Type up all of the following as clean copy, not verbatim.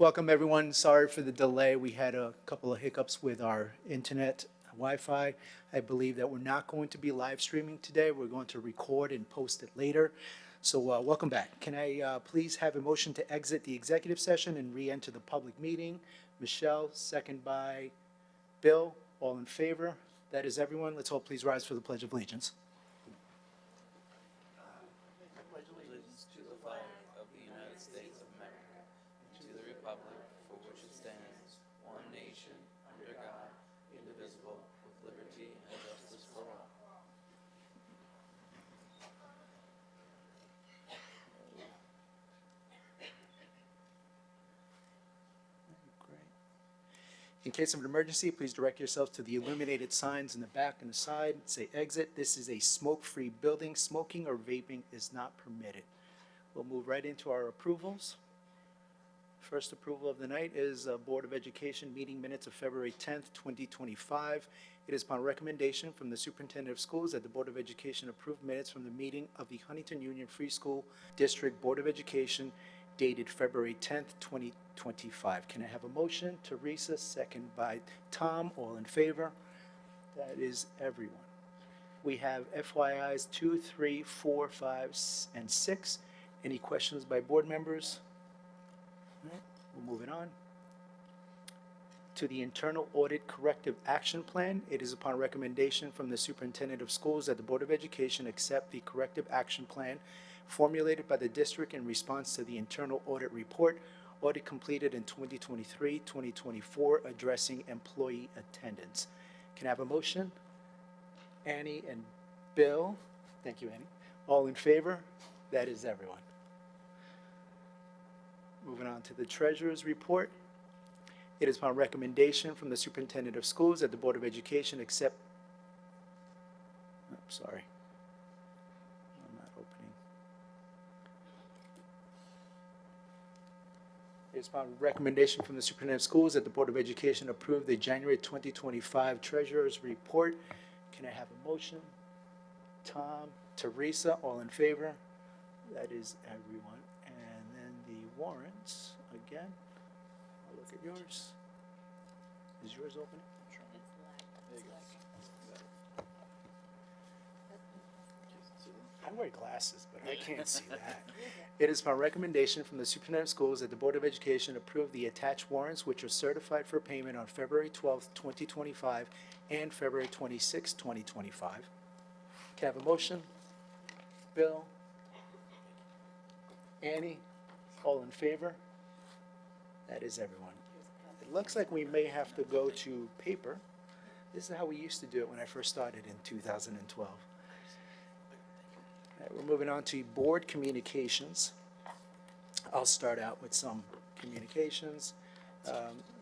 Welcome, everyone. Sorry for the delay. We had a couple of hiccups with our internet Wi-Fi. I believe that we're not going to be live streaming today. We're going to record and post it later. So welcome back. Can I please have a motion to exit the executive session and re-enter the public meeting? Michelle, second by Bill. All in favor? That is everyone. Let's all please rise for the Pledge of Allegiance. Pledge allegiance to the flag of the United States of America, and to the republic for which it stands, one nation, under God, indivisible, with liberty and justice for all. Great. In case of an emergency, please direct yourselves to the illuminated signs in the back and the side. Say exit. This is a smoke-free building. Smoking or vaping is not permitted. We'll move right into our approvals. First approval of the night is Board of Education meeting minutes of February 10th, 2025. It is upon recommendation from the Superintendent of Schools that the Board of Education approve minutes from the meeting of the Huntington Union Free School District Board of Education dated February 10th, 2025. Can I have a motion? Teresa, second by Tom. All in favor? That is everyone. We have FYIs 2, 3, 4, 5, and 6. Any questions by board members? All right, we're moving on to the Internal Audit Corrective Action Plan. It is upon recommendation from the Superintendent of Schools that the Board of Education accept the corrective action plan formulated by the district in response to the internal audit report, audit completed in 2023-2024, addressing employee attendance. Can I have a motion? Annie and Bill. Thank you, Annie. All in favor? That is everyone. Moving on to the Treasurer's Report. It is upon recommendation from the Superintendent of Schools that the Board of Education accept. Sorry. I'm not opening. It is upon recommendation from the Superintendent of Schools that the Board of Education approve the January 2025 Treasurer's Report. Can I have a motion? Tom, Teresa, all in favor? That is everyone. And then the warrants, again, I'll look at yours. Is yours open? Sure. There you go. I wear glasses, but I can't see that. It is by recommendation from the Superintendent of Schools that the Board of Education approve the attached warrants which are certified for payment on February 12th, 2025 and February 26th, 2025. Can I have a motion? Bill? Annie? All in favor? That is everyone. It looks like we may have to go to paper. This is how we used to do it when I first started in 2012. All right, we're moving on to board communications. I'll start out with some communications.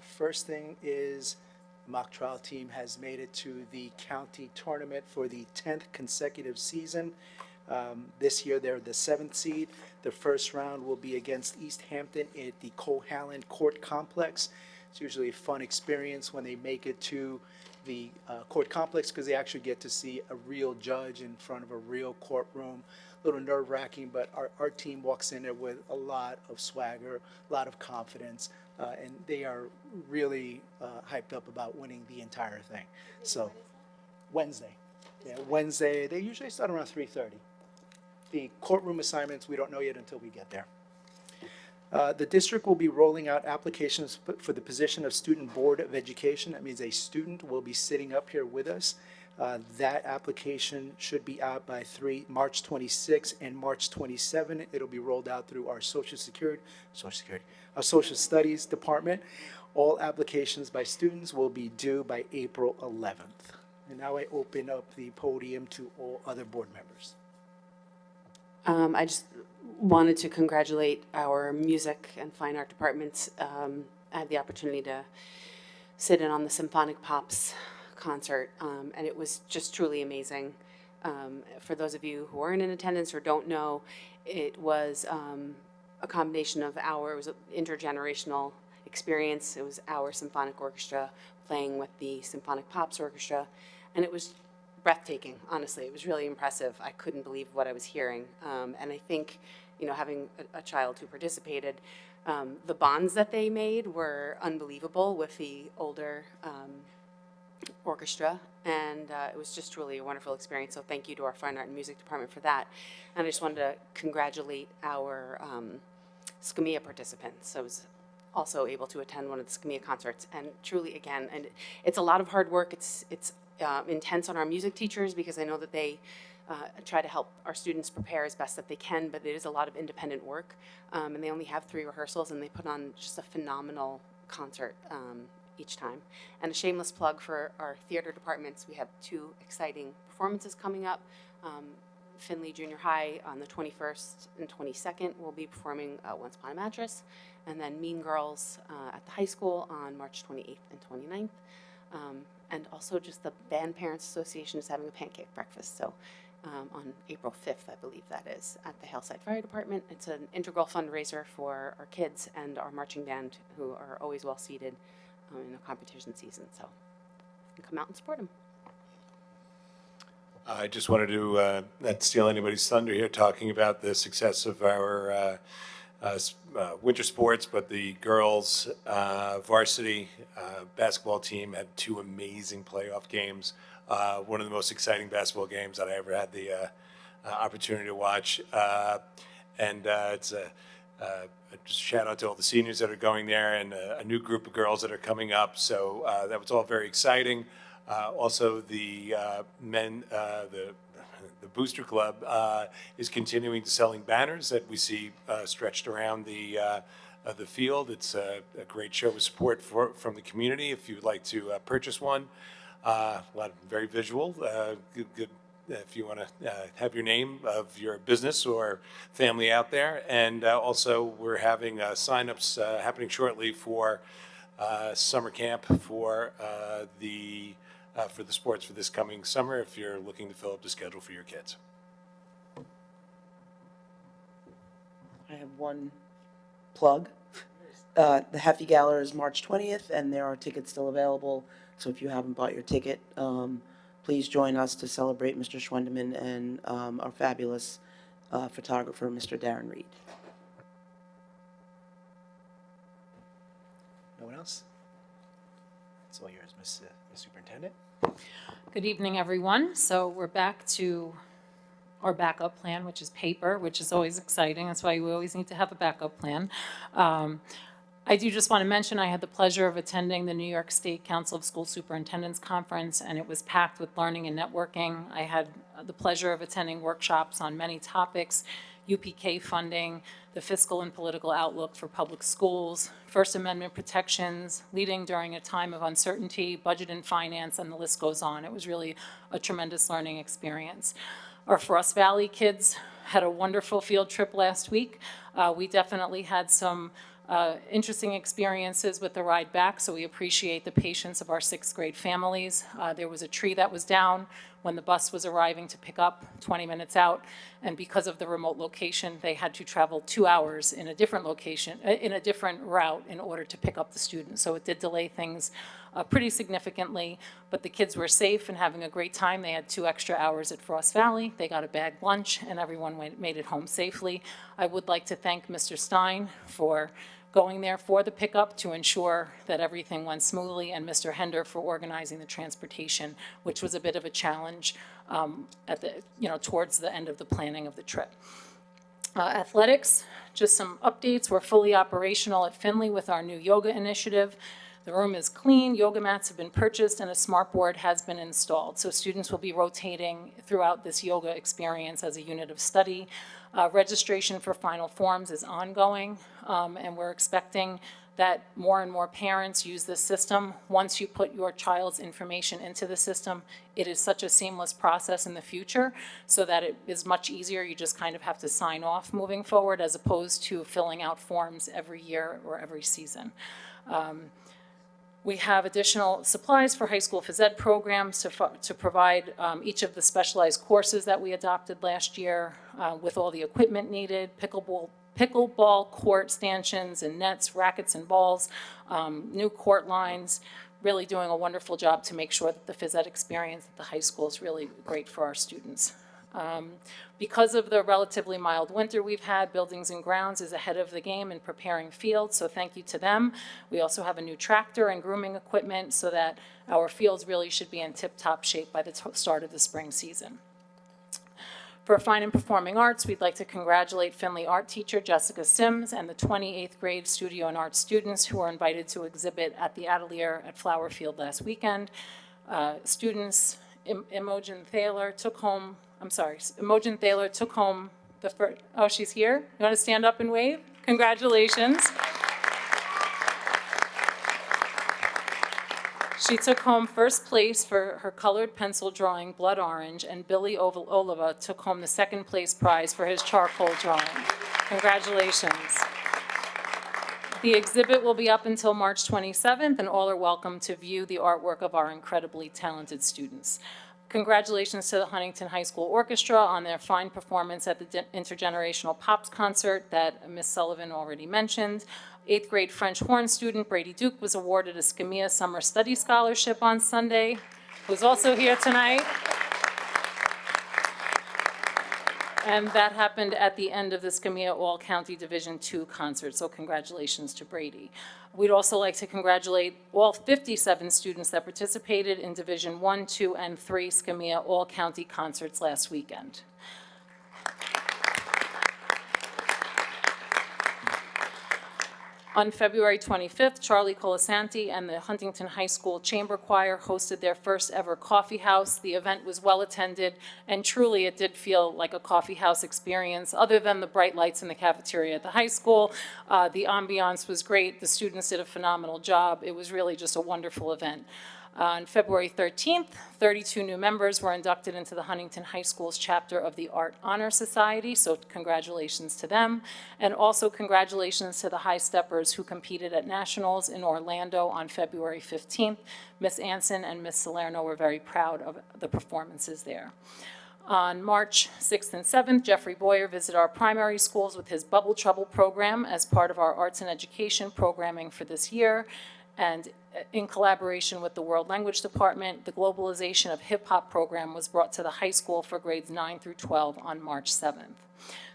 First thing is mock trial team has made it to the county tournament for the 10th consecutive season. This year they're the 7th seed. The first round will be against East Hampton at the Cohalan Court Complex. It's usually a fun experience when they make it to the court complex because they actually get to see a real judge in front of a real courtroom. A little nerve-wracking, but our team walks in there with a lot of swagger, a lot of confidence, and they are really hyped up about winning the entire thing. So Wednesday. Yeah, Wednesday. They usually start around 3:30. The courtroom assignments, we don't know yet until we get there. The district will be rolling out applications for the position of Student Board of Education. That means a student will be sitting up here with us. That application should be out by March 26 and March 27. It'll be rolled out through our Social Studies Department. All applications by students will be due by April 11th. And now I open up the podium to all other board members. I just wanted to congratulate our music and fine art departments. I had the opportunity to sit in on the Symphonic Pops concert, and it was just truly amazing. For those of you who aren't in attendance or don't know, it was a combination of it was an intergenerational experience. It was our symphonic orchestra playing with the Symphonic Pops Orchestra, and it was breathtaking, honestly. It was really impressive. I couldn't believe what I was hearing. And I think, having a child who participated, The bonds that they made were unbelievable with the older orchestra, and it was just truly a wonderful experience. So thank you to our Fine Art and Music Department for that. And I just wanted to congratulate our SCMEA participants. I was also able to attend one of the SCMEA concerts, and truly, again, and it's a lot of hard work. It's intense on our music teachers because I know that they try to help our students prepare as best that they can, but it is a lot of independent work, and they only have 3 rehearsals, and they put on just a phenomenal concert each time. And a shameless plug for our theater departments. We have 2 exciting performances coming up. Findlay Junior High on the 21st and 22nd will be performing Once Upon a Mattress, and then Mean Girls at the high school on March 28th and 29th. And also just the Band Parents Association is having a pancake breakfast. So on April 5th, I believe that is, at the Haleside Fire Department. It's an integral fundraiser for our kids and our marching band, who are always well seated in the competition season. So you can come out and support them. I just wanted to not steal anybody's thunder here talking about the success of our winter sports, but the girls varsity basketball team had 2 amazing playoff games. One of the most exciting basketball games that I ever had the opportunity to watch. And it's just shout out to all the seniors that are going there, and a new group of girls that are coming up. So that was all very exciting. Also, the the Booster Club is continuing to selling banners that we see stretched around the field. It's a great show of support from the community. If you'd like to purchase one, a lot of very visual. Good if you want to have your name of your business or family out there. And also, we're having signups happening shortly for summer camp for the sports for this coming summer, if you're looking to fill up the schedule for your kids. I have one plug. The Heffy Gala is March 20th, and there are tickets still available. So if you haven't bought your ticket, please join us to celebrate Mr. Schwendeman and our fabulous photographer, Mr. Darren Reed. No one else? It's all yours, Ms. Superintendent. Good evening, everyone. So we're back to our backup plan, which is paper, which is always exciting. That's why we always need to have a backup plan. I do just want to mention I had the pleasure of attending the New York State Council of School Superintendents Conference, and it was packed with learning and networking. I had the pleasure of attending workshops on many topics: UPK funding, the fiscal and political outlook for public schools, First Amendment protections, leading during a time of uncertainty, budget and finance, and the list goes on. It was really a tremendous learning experience. Our Frost Valley kids had a wonderful field trip last week. We definitely had some interesting experiences with the ride back, so we appreciate the patience of our 6th grade families. There was a tree that was down when the bus was arriving to pick up 20 minutes out, and because of the remote location, they had to travel 2 hours in a different location, in a different route in order to pick up the students. So it did delay things pretty significantly, but the kids were safe and having a great time. They had 2 extra hours at Frost Valley. They got a bagged lunch, and everyone made it home safely. I would like to thank Mr. Stein for going there for the pickup to ensure that everything went smoothly, and Mr. Hender for organizing the transportation, which was a bit of a challenge towards the end of the planning of the trip. Athletics, just some updates. We're fully operational at Findlay with our new yoga initiative. The room is clean, yoga mats have been purchased, and a smart board has been installed. So students will be rotating throughout this yoga experience as a unit of study. Registration for Final Forms is ongoing, and we're expecting that more and more parents use this system. Once you put your child's information into the system, it is such a seamless process in the future so that it is much easier. You just kind of have to sign off moving forward as opposed to filling out forms every year or every season. We have additional supplies for high school phys ed programs to provide each of the specialized courses that we adopted last year with all the equipment needed: pickleball court stanchions and nets, rackets and balls, new court lines, really doing a wonderful job to make sure that the phys ed experience at the high school is really great for our students. Because of the relatively mild winter we've had, Buildings and Grounds is ahead of the game in preparing fields, so thank you to them. We also have a new tractor and grooming equipment so that our fields really should be in tip-top shape by the start of the spring season. For Fine and Performing Arts, we'd like to congratulate Findlay art teacher Jessica Sims and the 28th grade studio and art students who were invited to exhibit at the Atelier at Flower Field last weekend. Students, Imogen Thaler took home the first, oh, she's here? You want to stand up and wave? Congratulations. She took home first place for her colored pencil drawing, Blood Orange, and Billy Oliva took home the second place prize for his charcoal drawing. Congratulations. The exhibit will be up until March 27th, and all are welcome to view the artwork of our incredibly talented students. Congratulations to the Huntington High School Orchestra on their fine performance at the Intergenerational Pops concert that Ms. Sullivan already mentioned. 8th grade French horn student Brady Duke was awarded a SCMEA Summer Study Scholarship on Sunday, who's also here tonight. And that happened at the end of the SCMEA All-County Division II concert, so congratulations to Brady. We'd also like to congratulate all 57 students that participated in Division I, II, and III SCMEA All-County concerts last weekend. On February 25th, Charlie Colasanti and the Huntington High School Chamber Choir hosted their first ever coffee house. The event was well attended, and truly it did feel like a coffee house experience. Other than the bright lights in the cafeteria at the high school, the ambiance was great. The students did a phenomenal job. It was really just a wonderful event. On February 13th, 32 new members were inducted into the Huntington High School's chapter of the Art Honor Society, so congratulations to them. And also congratulations to the high steppers who competed at Nationals in Orlando on February 15th. Miss Anson and Miss Salerno were very proud of the performances there. On March 6th and 7th, Jeffrey Boyer visited our primary schools with his Bubble Trouble program as part of our arts and education programming for this year. And in collaboration with the World Language Department, the Globalization of Hip Hop program was brought to the high school for grades 9 through 12 on March 7th.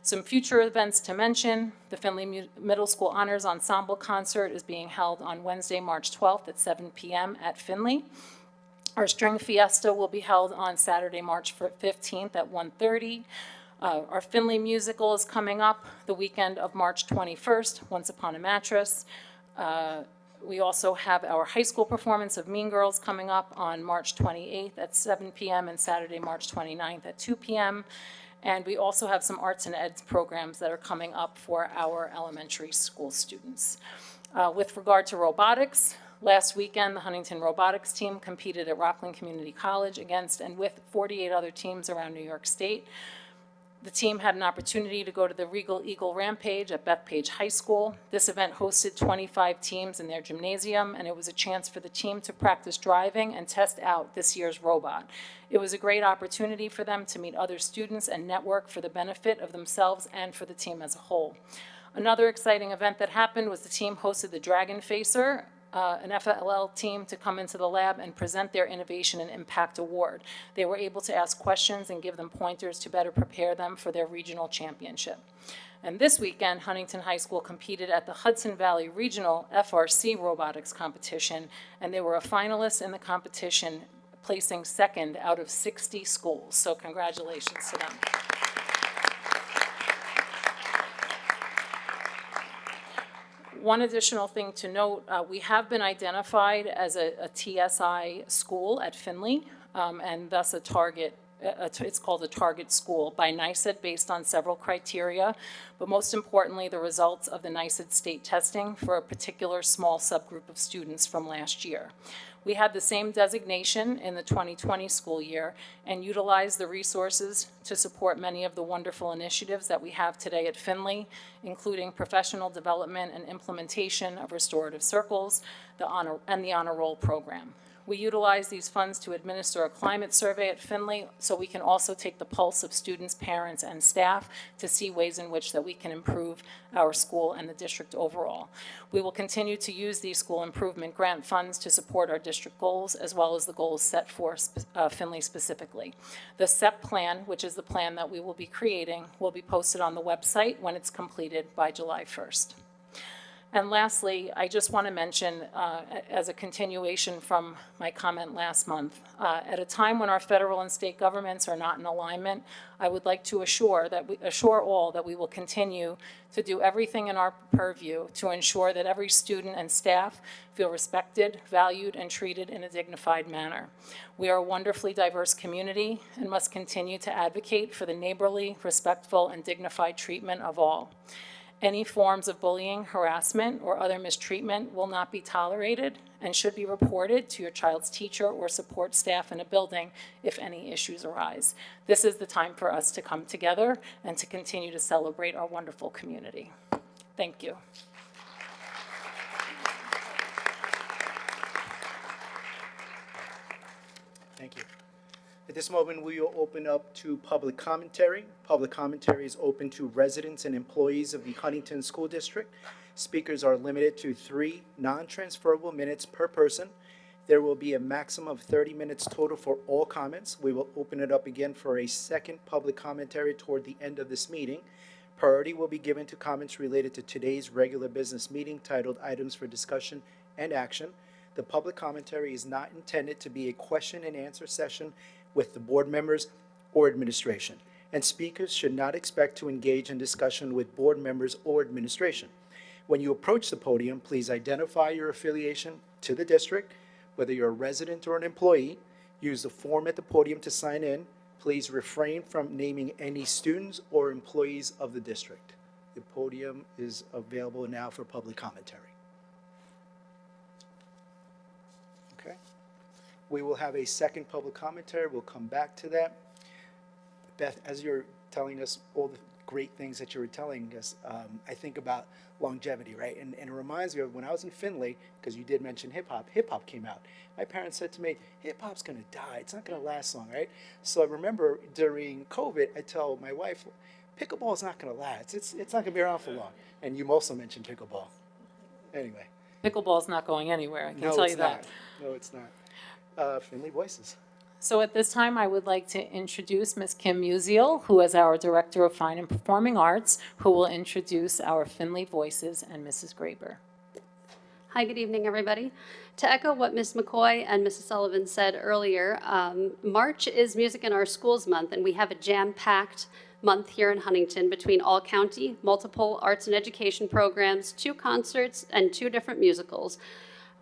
Some future events to mention: the Findlay Middle School Honors Ensemble concert is being held on Wednesday, March 12th at 7 p.m. at Findlay. Our String Fiesta will be held on Saturday, March 15th at 1:30. Our Findlay musical is coming up the weekend of March 21st, Once Upon a Mattress. We also have our high school performance of Mean Girls coming up on March 28th at 7 p.m. and Saturday, March 29th at 2 p.m. And we also have some arts and eds programs that are coming up for our elementary school students. With regard to robotics, last weekend the Huntington robotics team competed at Rockland Community College against and with 48 other teams around New York State. The team had an opportunity to go to the Regal Eagle Rampage at Bethpage High School. This event hosted 25 teams in their gymnasium, and it was a chance for the team to practice driving and test out this year's robot. It was a great opportunity for them to meet other students and network for the benefit of themselves and for the team as a whole. Another exciting event that happened was the team hosted the Dragon Facer, an FLL team, to come into the lab and present their Innovation and Impact Award. They were able to ask questions and give them pointers to better prepare them for their regional championship. And this weekend, Huntington High School competed at the Hudson Valley Regional FRC Robotics Competition, and they were a finalist in the competition, placing second out of 60 schools. So congratulations to them. One additional thing to note, we have been identified as a TSI school at Findlay, and thus a target, it's called a target school by NICED based on several criteria, but most importantly, the results of the NICED state testing for a particular small subgroup of students from last year. We had the same designation in the 2020 school year and utilized the resources to support many of the wonderful initiatives that we have today at Findlay, including professional development and implementation of restorative circles, the honor roll program. We utilize these funds to administer a climate survey at Findlay, so we can also take the pulse of students, parents, and staff to see ways in which that we can improve our school and the district overall. We will continue to use these school improvement grant funds to support our district goals, as well as the goals set for Findlay specifically. The SEP plan, which is the plan that we will be creating, will be posted on the website when it's completed by July 1st. And lastly, I just want to mention, as a continuation from my comment last month, at a time when our federal and state governments are not in alignment, I would like to assure all that we will continue to do everything in our purview to ensure that every student and staff feel respected, valued, and treated in a dignified manner. We are a wonderfully diverse community and must continue to advocate for the neighborly, respectful, and dignified treatment of all. Any forms of bullying, harassment, or other mistreatment will not be tolerated and should be reported to your child's teacher or support staff in a building if any issues arise. This is the time for us to come together and to continue to celebrate our wonderful community. Thank you. Thank you. At this moment, we will open up to public commentary. Public commentary is open to residents and employees of the Huntington School District. Speakers are limited to 3 non-transferable minutes per person. There will be a maximum of 30 minutes total for all comments. We will open it up again for a second public commentary toward the end of this meeting. Priority will be given to comments related to today's regular business meeting titled Items for Discussion and Action. The public commentary is not intended to be a question and answer session with the board members or administration, and speakers should not expect to engage in discussion with board members or administration. When you approach the podium, please identify your affiliation to the district, whether you're a resident or an employee. Use the form at the podium to sign in. Please refrain from naming any students or employees of the district. The podium is available now for public commentary. Okay. We will have a second public commentary. We'll come back to that. Beth, as you're telling us all the great things that you were telling us, I think about longevity, right? And it reminds me of when I was in Findlay, because you did mention hip hop. Hip hop came out. My parents said to me, hip hop's going to die. It's not going to last long, right? So I remember during COVID, I tell my wife, pickleball is not going to last. It's not going to be around for long. And you also mentioned pickleball. Anyway. Pickleball's not going anywhere, I can No, tell it's you that. not. No, it's not. Findlay Voices. So at this time, I would like to introduce Ms. Kim Musial, who is our Director of Fine and Performing Arts, who will introduce our Findlay Voices and Mrs. Graber. Hi, good evening, everybody. To echo what Ms. McCoy and Mrs. Sullivan said earlier, March is Music in Our Schools Month, and we have a jam-packed month here in Huntington between all-county, multiple arts and education programs, 2 concerts, and 2 different musicals.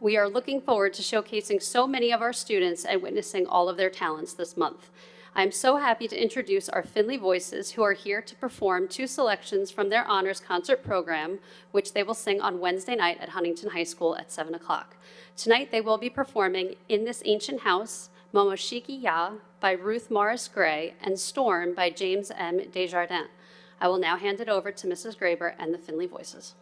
We are looking forward to showcasing so many of our students and witnessing all of their talents this month. I'm so happy to introduce our Findlay Voices, who are here to perform 2 selections from their honors concert program, which they will sing on Wednesday night at Huntington High School at 7 o'clock. Tonight they will be performing In This Ancient House, Momoshiki Ya by Ruth Morris Gray, and Storm by James M. Desjardins. I will now hand it over to Mrs. Graber and the Findlay Voices.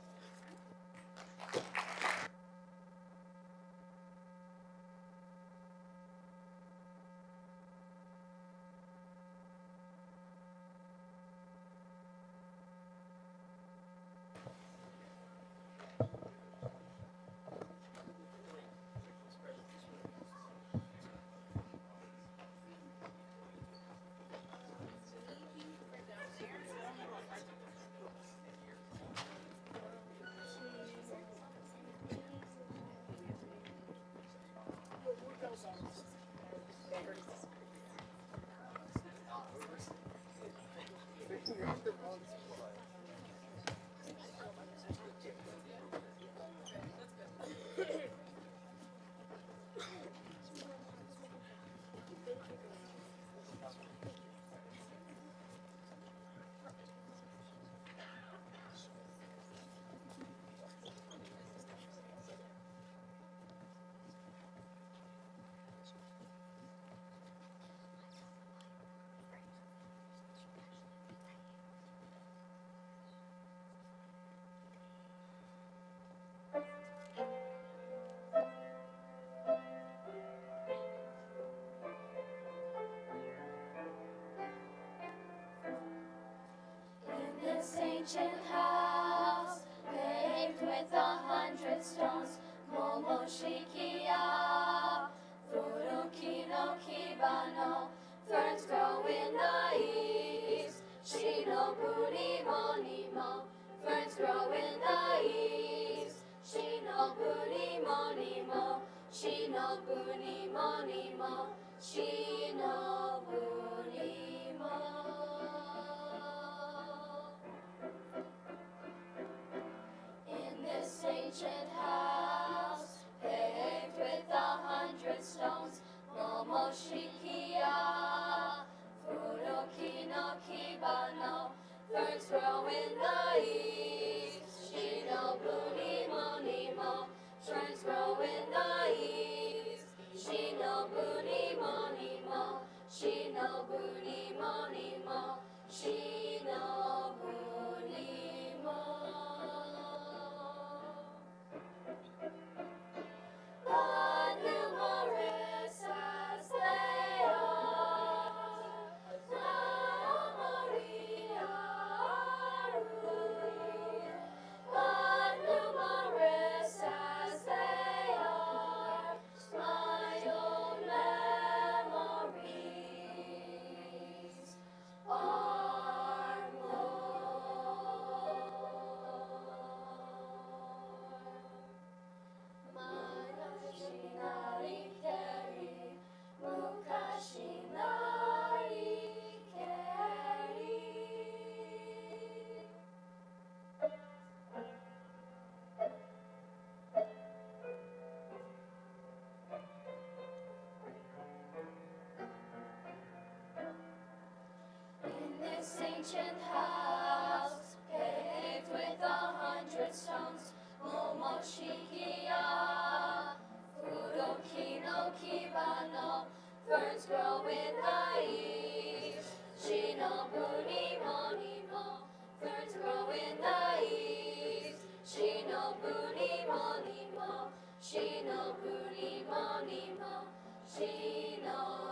ancient house, paved with 100 stones, Momoshikiya, Furuki no Kibano, ferns grow in the east, Shinobuni Monimo, ferns grow in the east, Shinobuni Monimo, Shinobuni Monimo, Shinobuni Mo. In this ancient house, paved with 100 stones, Momoshikiya, Furuki no Kibano, ferns grow in the east, Shinobuni Monimo, ferns grow in the east, Shinobuni Monimo, Shinobuni Monimo, Shinobuni Mo. But numerous as they are, Maria, but numerous as they are, my own memories are more. Manashinari keri, mukashinari keri. In this ancient house, paved with 100 stones, Momoshikiya, Furuki no Kibano, ferns grow in the east, Shinobuni Monimo, ferns grow in the east, Shinobuni Monimo, Shinobuni Monimo, Shinobuni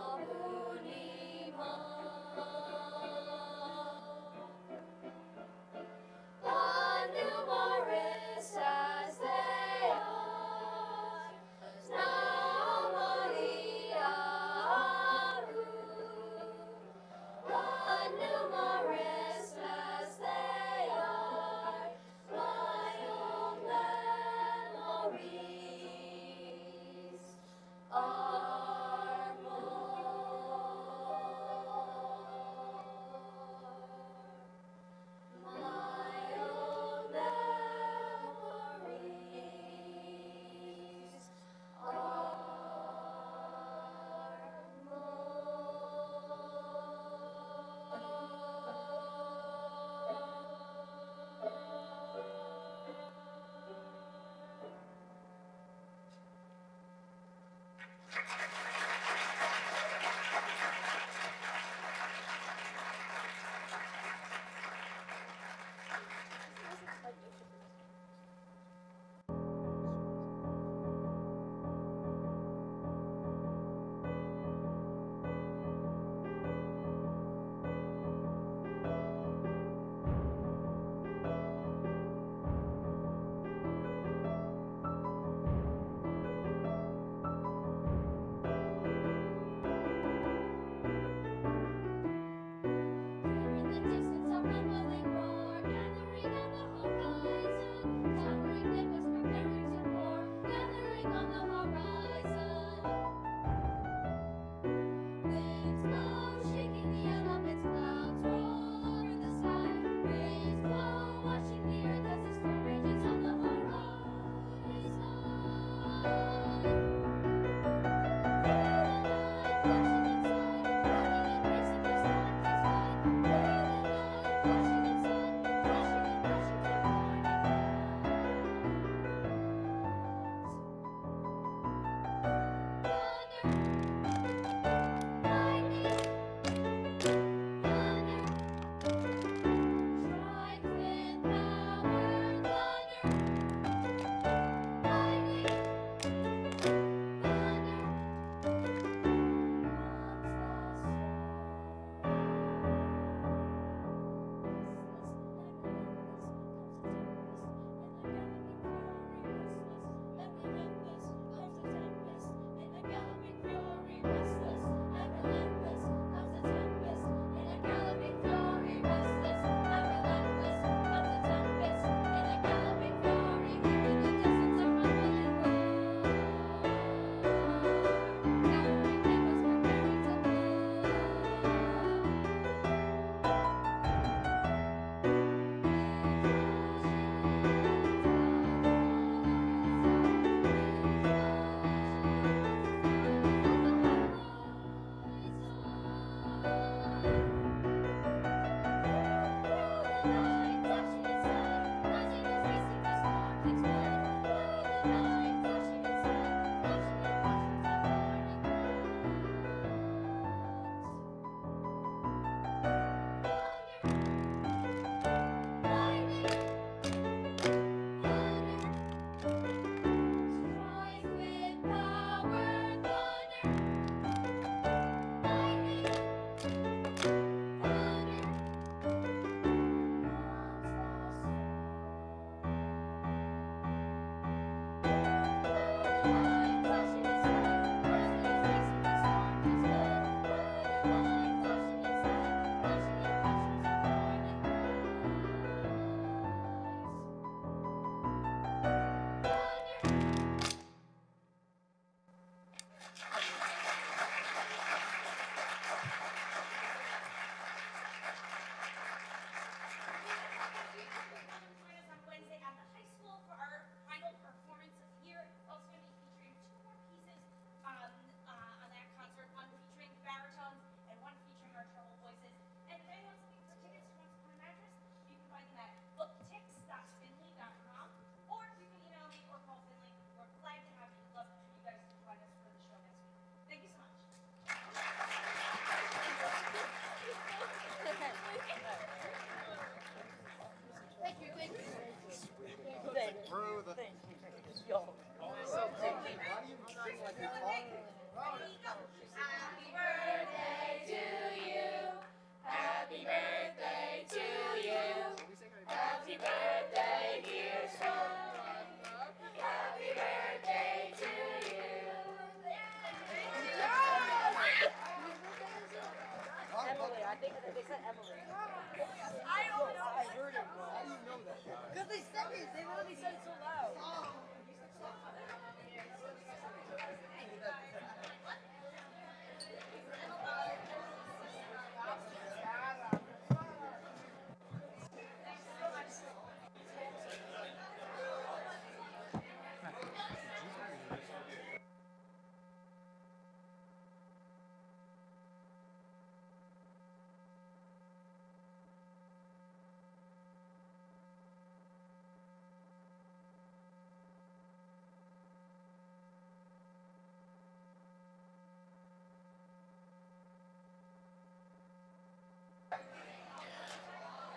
Mo. But numerous as they are, Maria, but numerous as they are, my own memories are more. My own memories are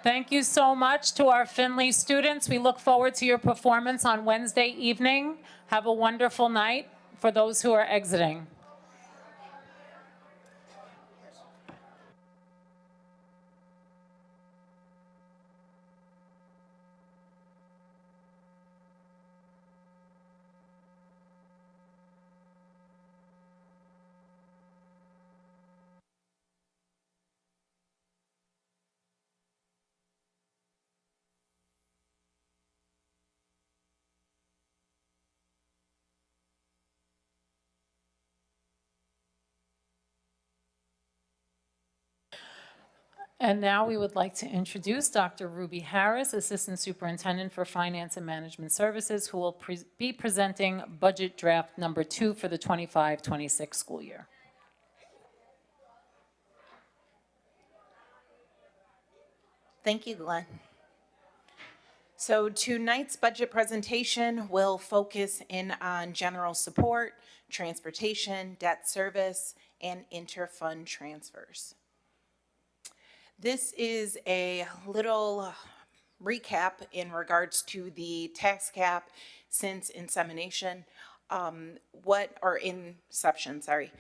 Thank you so much to our Findlay students. We look forward to your performance on Wednesday evening. Have a wonderful night for those who are exiting. And now we would like to introduce Dr. Ruby Harris, Assistant Superintendent for Finance and Management Services, who will be presenting Budget Draft Number 2 for the 25-26 school year. Thank you, Glenn. So tonight's budget presentation will focus in on general support, transportation, debt service, and interfund transfers. This is a little recap in regards to the tax cap since inception, inception, sorry.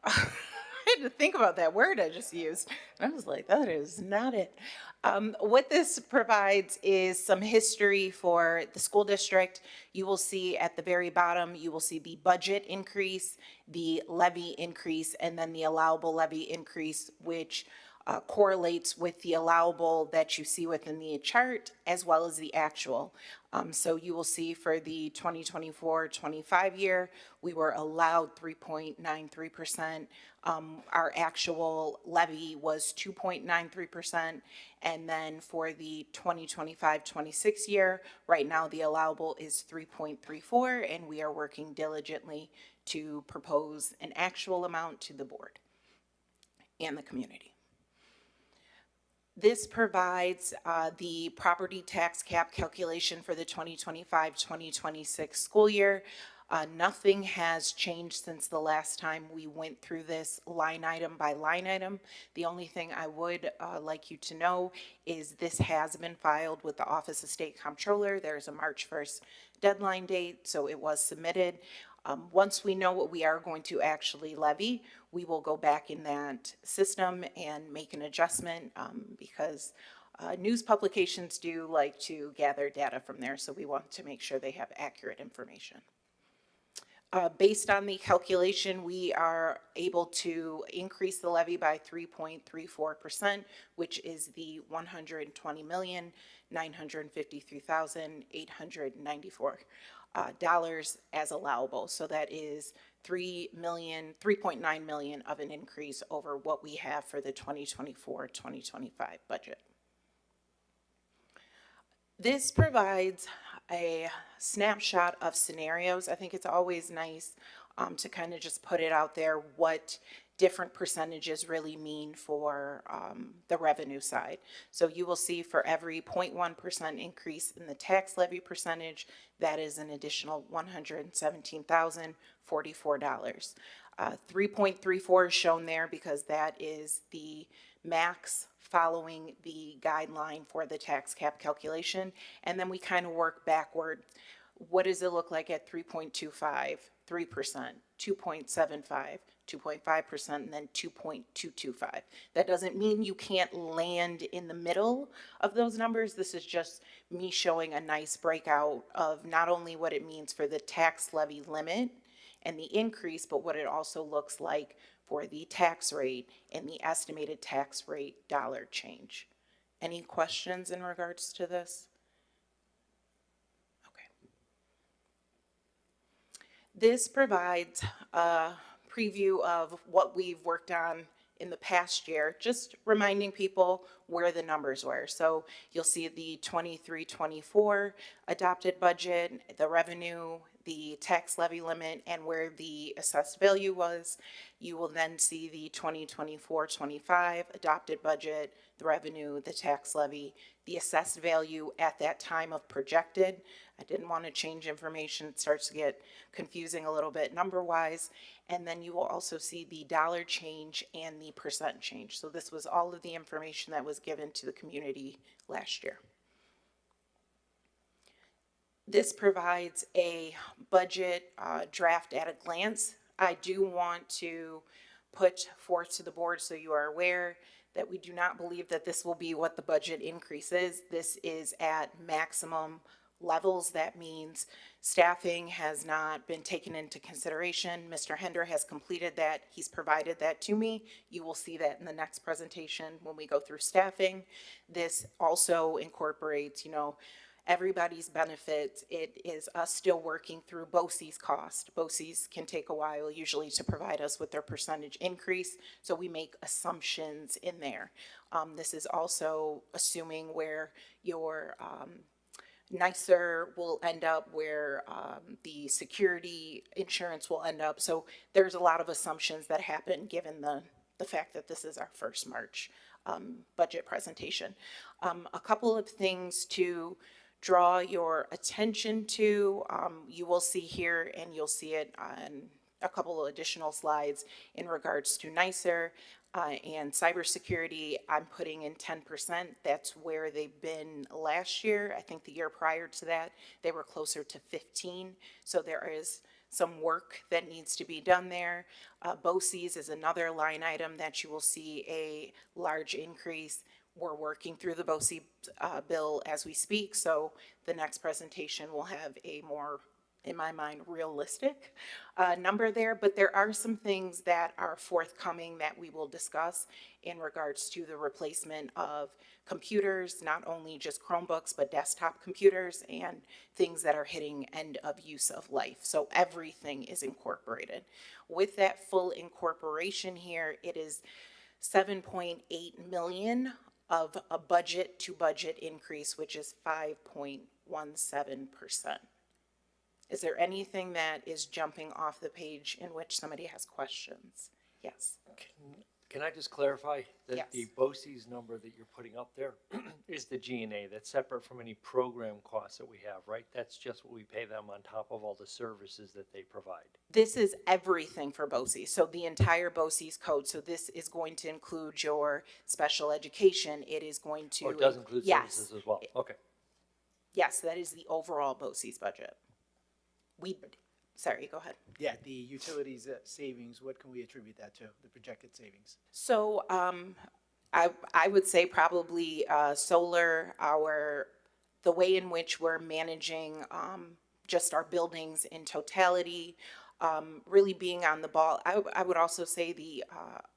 I had to think about that word I just used. I was like, that is not it. What this provides is some history for the school district. You will see at the very bottom, you will see the budget increase, the levy increase, and then the allowable levy increase, which correlates with the allowable that you see within the chart as well as the actual. So you will see for the 2024-25 year, we were allowed 3.93%. Our actual levy was 2.93%. And then for the 2025-26 year, right now the allowable is 3.34, and we are working diligently to propose an actual amount to the board and the community. This provides the property tax cap calculation for the 2025-2026 school year. Nothing has changed since the last time we went through this line item by line item. The only thing I would like you to know is this has been filed with the Office of State Comptroller. There's a March 1st deadline date, so it was submitted. Once we know what we are going to actually levy, we will go back in that system and make an adjustment because news publications do like to gather data from there, so we want to make sure they have accurate information. Based on the calculation, we are able to increase the levy by 3.34%, which is the $120,953,894 dollars as allowable. So that is $3.9 million of an increase over what we have for the 2024-2025 budget. This provides a snapshot of scenarios. I think it's always nice to kind of just put it out there what different percentages really mean for the revenue side. So you will see for every 0.1% increase in the tax levy percentage, that is an additional $117,044. 3.34 is shown there because that is the max following the guideline for the tax cap calculation. And then we kind of work backward. What does it look like at 3.25, 3%, 2.75, 2.5%, and then 2.225. That doesn't mean you can't land in the middle of those numbers. This is just me showing a nice breakout of not only what it means for the tax levy limit and the increase, but what it also looks like for the tax rate and the estimated tax rate dollar change. Any questions in regards to this? Okay. This provides a preview of what we've worked on in the past year, just reminding people where the numbers were. So you'll see the 23-24 adopted budget, the revenue, the tax levy limit and where the assessed value was. You will then see the 2024-25 adopted budget, the revenue, the tax levy, the assessed value at that time of projected. I didn't want to change information. It starts to get confusing a little bit number-wise. And then you will also see the dollar change and the percent change. So this was all of the information that was given to the community last year. This provides a budget draft at a glance. I do want to put forth to the board so you are aware that we do not believe that this will be what the budget increase is. This is at maximum levels. That means staffing has not been taken into consideration. Mr. Hender has completed that. He's provided that to me. You will see that in the next presentation when we go through staffing. This also incorporates, everybody's benefits. It is us still working through BOCES cost. BOCES can take a while usually to provide us with their percentage increase, so we make assumptions in there. This is also assuming where your nicer will end up, where the security insurance will end up. So there's a lot of assumptions that happen given the fact that this is our first March budget presentation. A couple of things to draw your attention to. You will see here, and you'll see it on a couple of additional slides in regards to nicer and cybersecurity. I'm putting in 10%. That's where they've been last year. I think the year prior to that, they were closer to 15. So there is some work that needs to be done there. BOCES is another line item that you will see a large increase. We're working through the BOCES bill as we speak, so the next presentation will have a more, in my mind, realistic number there. But there are some things that are forthcoming that we will discuss in regards to the replacement of computers, not only just Chromebooks, but desktop computers and things that are hitting end of use of life. So everything is incorporated. With that full incorporation here, it is 7.8 million of a budget to budget increase, which is 5.17%. Is there anything that is jumping off the page in which somebody has questions? Yes. Can I just clarify that Yes. the BOCES number that you're putting up there is the G&A? That's separate from any program costs that we have, right? That's just what we pay them on top of all the services that they provide. This is everything for BOCES, so the entire BOCES code. So this is going to include your special education. It is going to. Oh, it does include Yes. services as well? Okay. Yes, that is the overall BOCES budget. Sorry, go ahead. Yeah, the utilities savings, what can we attribute that to, the projected savings? So I would say probably solar, the way in which we're managing just our buildings in totality, really being on the ball. I would also say the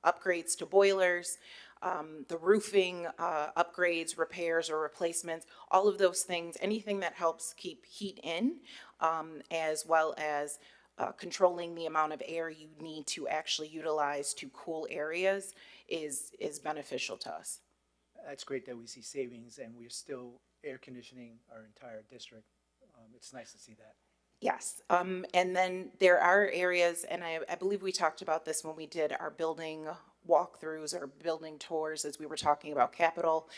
upgrades to boilers, the roofing upgrades, repairs or replacements, all of those things, anything that helps keep heat in, as well as controlling the amount of air you need to actually utilize to cool areas is beneficial to us. That's great that we see savings and we're still air conditioning our entire district. It's nice to see that. Yes, and then there are areas, and I believe we talked about this when we did our building walkthroughs or building tours as we were talking about capital,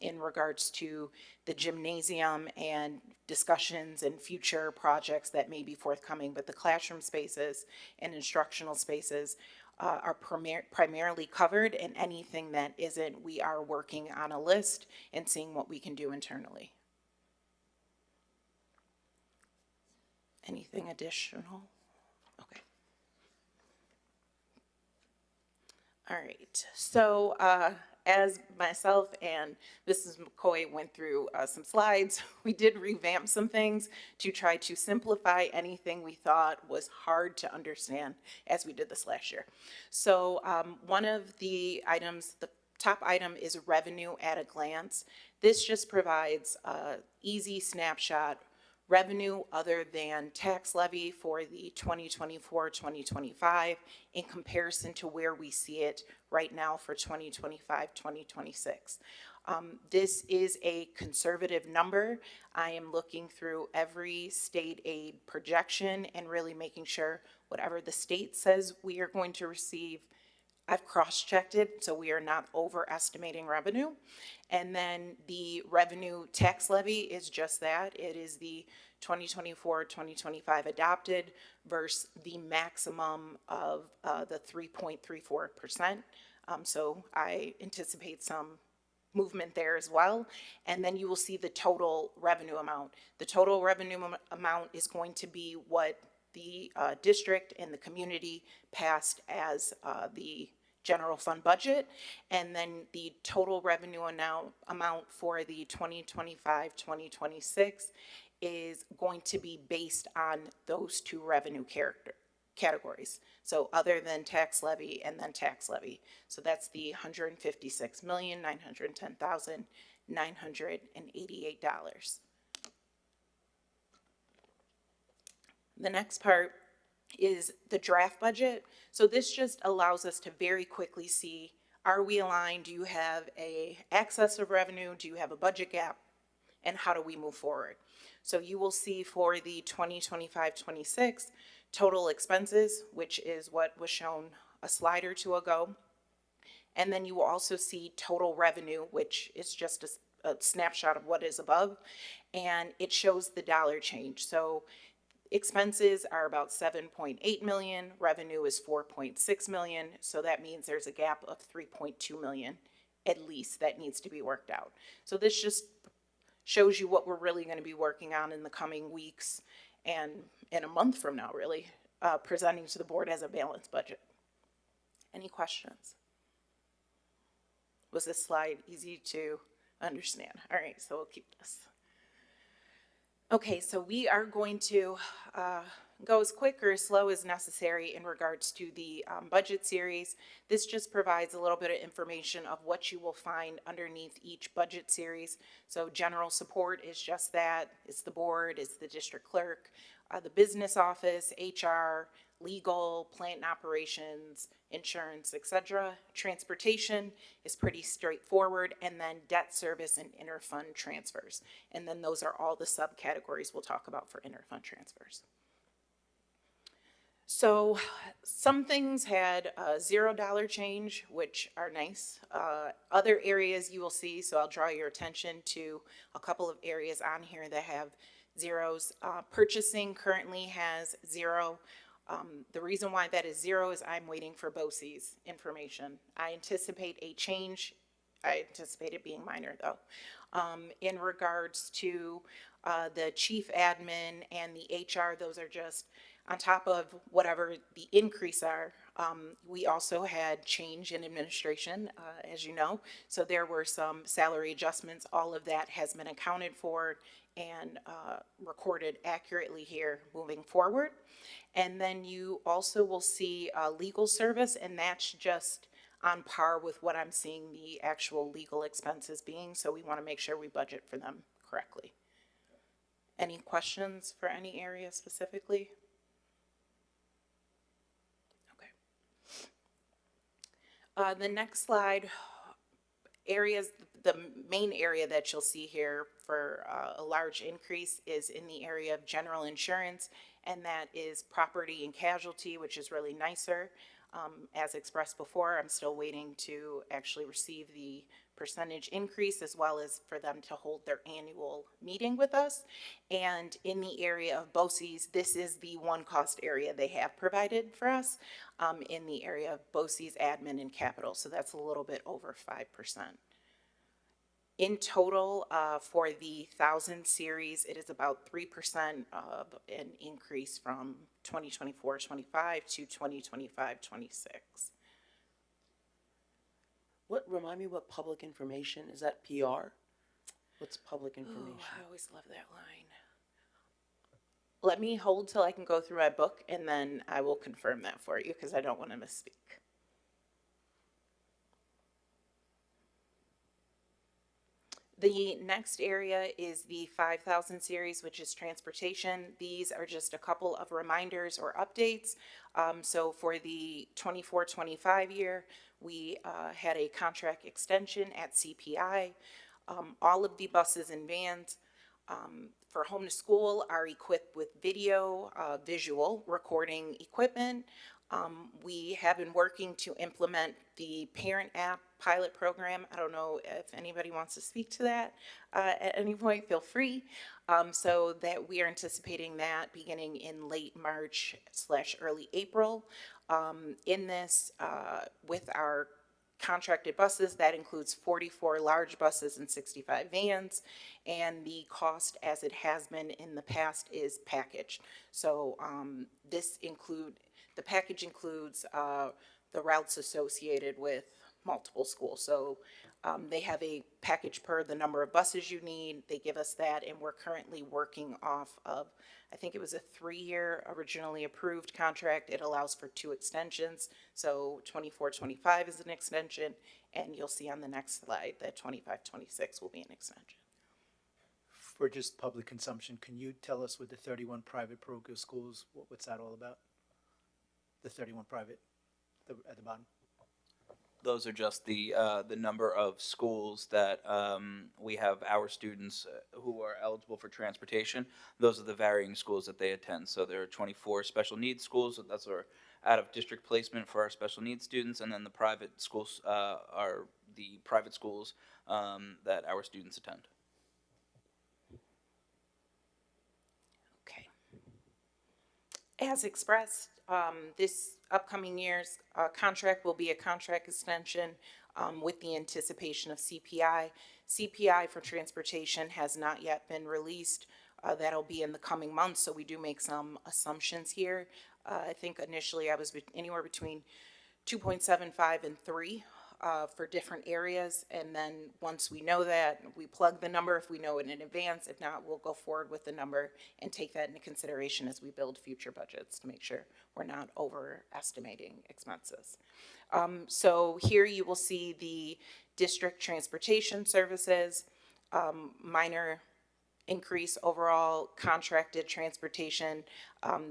in regards to the gymnasium and discussions and future projects that may be forthcoming. But the classroom spaces and instructional spaces are primarily covered, and anything that isn't, we are working on a list and seeing what we can do internally. Anything additional? Okay. All right. So as myself and Mrs. McCoy went through some slides, we did revamp some things to try to simplify anything we thought was hard to understand as we did this last year. So one of the items, the top item is revenue at a glance. This just provides an easy snapshot revenue other than tax levy for the 2024-2025 in comparison to where we see it right now for 2025-2026. This is a conservative number. I am looking through every state aid projection and really making sure whatever the state says we are going to receive, I've cross-checked it, so we are not overestimating revenue. And then the revenue tax levy is just that. It is the 2024-2025 adopted versus the maximum of the 3.34%. So I anticipate some movement there as well. And then you will see the total revenue amount. The total revenue amount is going to be what the district and the community passed as the general fund budget. And then the total revenue amount for the 2025-2026 is going to be based on those two revenue categories. So other than tax levy and then tax levy. So that's the $156,910,988. The next part is the draft budget. So this just allows us to very quickly see, are we aligned? Do you have a excess of revenue? Do you have a budget gap? And how do we move forward? So you will see for the 2025-26 total expenses, which is what was shown a slide or two ago. And then you will also see total revenue, which is just a snapshot of what is above. And it shows the dollar change. So expenses are about 7.8 million, revenue is 4.6 million, so that means there's a gap of 3.2 million at least that needs to be worked out. So this just shows you what we're really going to be working on in the coming weeks and in a month from now, really, presenting to the board as a balanced budget. Any questions? Was this slide easy to understand? All right, so we'll keep this. Okay, so we are going to go as quick or as slow as necessary in regards to the budget series. This just provides a little bit of information of what you will find underneath each budget series. So general support is just that. It's the board, it's the district clerk, the business office, HR, legal, plant and operations, insurance, etc. Transportation is pretty straightforward, and then debt service and interfund transfers. And then those are all the subcategories we'll talk about for interfund transfers. So some things had a $0 change, which are nice. Other areas you will see, so I'll draw your attention to a couple of areas on here that have zeros. Purchasing currently has 0. The reason why that is 0 is I'm waiting for BOCES information. I anticipate a change. I anticipate it being minor though. In regards to the chief admin and the HR, those are just on top of whatever the increase are. We also had change in administration, as you know. So there were some salary adjustments. All of that has been accounted for and recorded accurately here moving forward. And then you also will see legal service, and that's just on par with what I'm seeing the actual legal expenses being. So we want to make sure we budget for them correctly. Any questions for any area specifically? Okay. The next slide, areas, the main area that you'll see here for a large increase is in the area of general insurance, and that is property and casualty, which is really nicer. As expressed before, I'm still waiting to actually receive the percentage increase as well as for them to hold their annual meeting with us. And in the area of BOCES, this is the one cost area they have provided for us in the area of BOCES admin and capital. So that's a little bit over 5%. In total, for the 1,000 series, it is about 3% of an increase from 2024-25 to 2025-26. Remind me what public information, is that PR? What's public information? Oh, I always love that line. Let me hold till I can go through my book, and then I will confirm that for you because I don't want to misspeak. The next area is the 5,000 series, which is transportation. These are just a couple of reminders or updates. So for the 24-25 year, we had a contract extension at CPI. All of the buses and vans for home to school are equipped with video, visual recording equipment. We have been working to implement the parent app pilot program. I don't know if anybody wants to speak to that at any point, feel free. So that we are anticipating that beginning in late March / early April. In this, with our contracted buses, that includes 44 large buses and 65 vans, and the cost, as it has been in the past, is packaged. So the package includes the routes associated with multiple schools. So they have a package per the number of buses you need. They give us that, and we're currently working off of, I think it was a 3-year originally approved contract. It allows for 2 extensions. So 24-25 is an extension, and you'll see on the next slide that 25-26 will be an extension. For just public consumption, can you tell us with the 31 private parochial schools, what's that all about? The 31 private, at the bottom? Those are just the number of schools that we have our students who are eligible for transportation. Those are the varying schools that they attend. So there are 24 special needs schools. So that's our out-of-district placement for our special needs students, and then the private schools are the private schools that our students attend. Okay. As expressed, this upcoming year's contract will be a contract extension with the anticipation of CPI. CPI for transportation has not yet been released. That'll be in the coming months, so we do make some assumptions here. I think initially I was anywhere between 2.75 and 3 for different areas, and then once we know that, we plug the number if we know it in advance. If not, we'll go forward with the number and take that into consideration as we build future budgets to make sure we're not overestimating expenses. So here you will see the district transportation services, minor increase overall contracted transportation.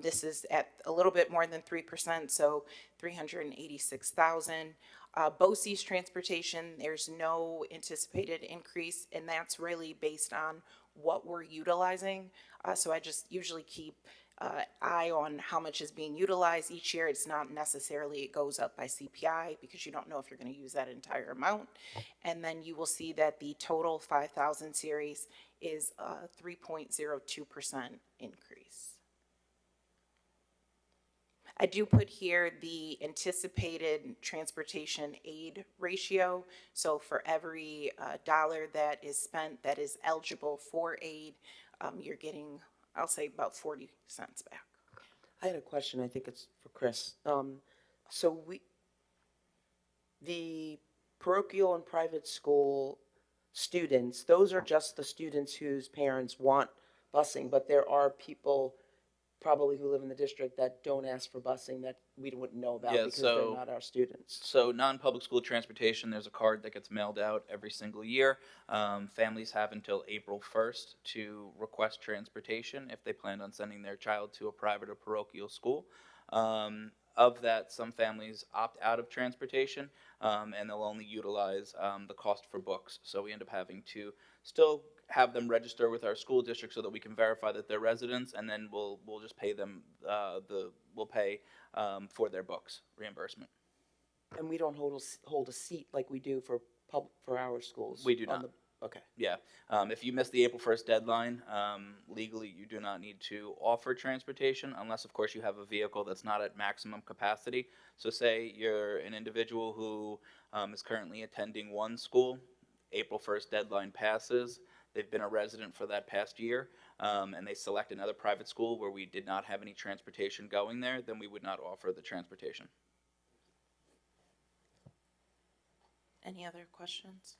This is at a little bit more than 3%, so 386,000. BOCES transportation, there's no anticipated increase, and that's really based on what we're utilizing. So I just usually keep eye on how much is being utilized each year. It's not necessarily it goes up by CPI because you don't know if you're going to use that entire amount. And then you will see that the total 5,000 series is a 3.02% increase. I do put here the anticipated transportation aid ratio. So for every dollar that is spent that is eligible for aid, you're getting, I'll say, about 40 cents back. I had a question, I think it's for Chris. The parochial and private school students, those are just the students whose parents want busing, but there are people probably who live in the district that don't ask for busing that we wouldn't know about because they're not our students. So non-public school transportation, there's a card that gets mailed out every single year. Families have until April 1st to request transportation if they plan on sending their child to a private or parochial school. Of that, some families opt out of transportation, and they'll only utilize the cost for books. So we end up having to still have them register with our school district so that we can verify that they're residents, and then we'll just pay them we'll pay for their books reimbursement. And we don't hold a seat like we do for our schools? We do not. Okay. Yeah. If you miss the April 1st deadline, legally you do not need to offer transportation unless, of course, you have a vehicle that's not at maximum capacity. So say you're an individual who is currently attending one school, April 1st deadline passes, they've been a resident for that past year, and they select another private school where we did not have any transportation going there, then we would not offer the transportation. Any other questions?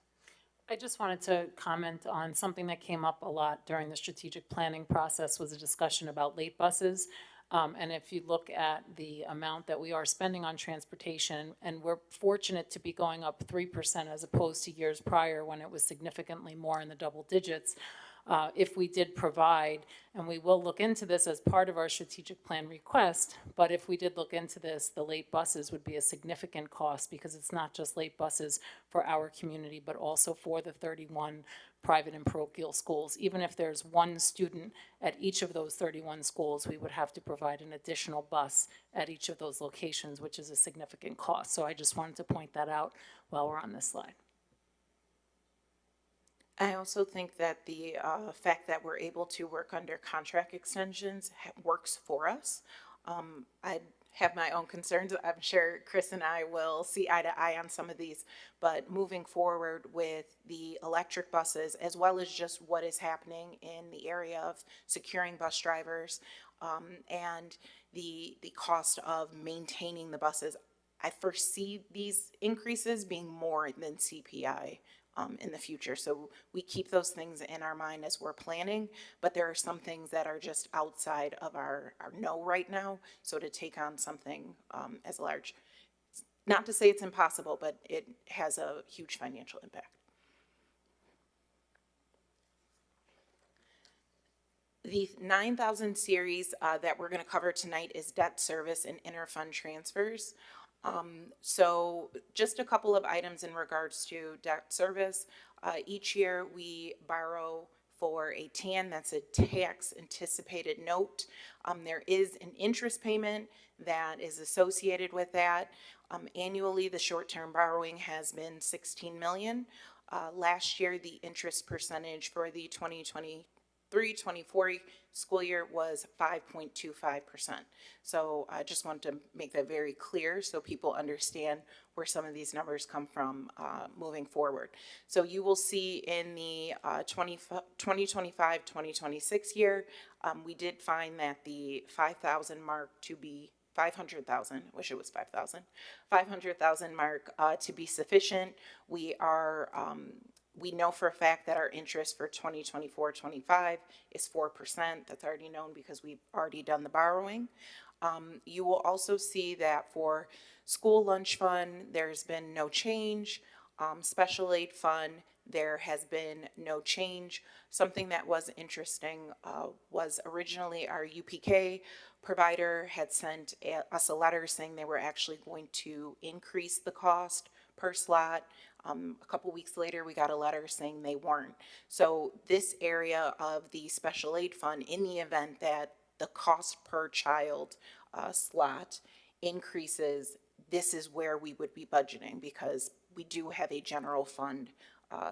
I just wanted to comment on something that came up a lot during the strategic planning process was a discussion about late buses. And if you look at the amount that we are spending on transportation, and we're fortunate to be going up 3% as opposed to years prior when it was significantly more in the double digits, if we did provide, and we will look into this as part of our strategic plan request, but if we did look into this, the late buses would be a significant cost because it's not just late buses for our community, but also for the 31 private and parochial schools. Even if there's one student at each of those 31 schools, we would have to provide an additional bus at each of those locations, which is a significant cost. So I just wanted to point that out while we're on this slide. I also think that the fact that we're able to work under contract extensions works for us. I have my own concerns. I'm sure Chris and I will see eye to eye on some of these, but moving forward with the electric buses, as well as just what is happening in the area of securing bus drivers and the cost of maintaining the buses, I foresee these increases being more than CPI. In the future. So we keep those things in our mind as we're planning, but there are some things that are just outside of our know right now. So to take on something as large, not to say it's impossible, but it has a huge financial impact. The 9,000 series that we're going to cover tonight is debt service and interfund transfers. So just a couple of items in regards to debt service. Each year we borrow for a TAN, that's a tax anticipated note. There is an interest payment that is associated with that. Annually, the short-term borrowing has been 16 million. Last year, the interest percentage for the 2023-24 school year was 5.25%. So I just want to make that very clear so people understand where some of these numbers come from moving forward. So you will see in the 2025-2026 year, we did find that the 5,000 mark to be 500,000, wish it was 5,000, 500,000 mark to be sufficient. We are we know for a fact that our interest for 2024-25 is 4%. That's already known because we've already done the borrowing. You will also see that for school lunch fund, there's been no change. Special aid fund, there has been no change. Something that was interesting was originally our UPK provider had sent us a letter saying they were actually going to increase the cost per slot. A couple weeks later, we got a letter saying they weren't. So this area of the special aid fund, in the event that the cost per child slot increases, this is where we would be budgeting because we do have a general fund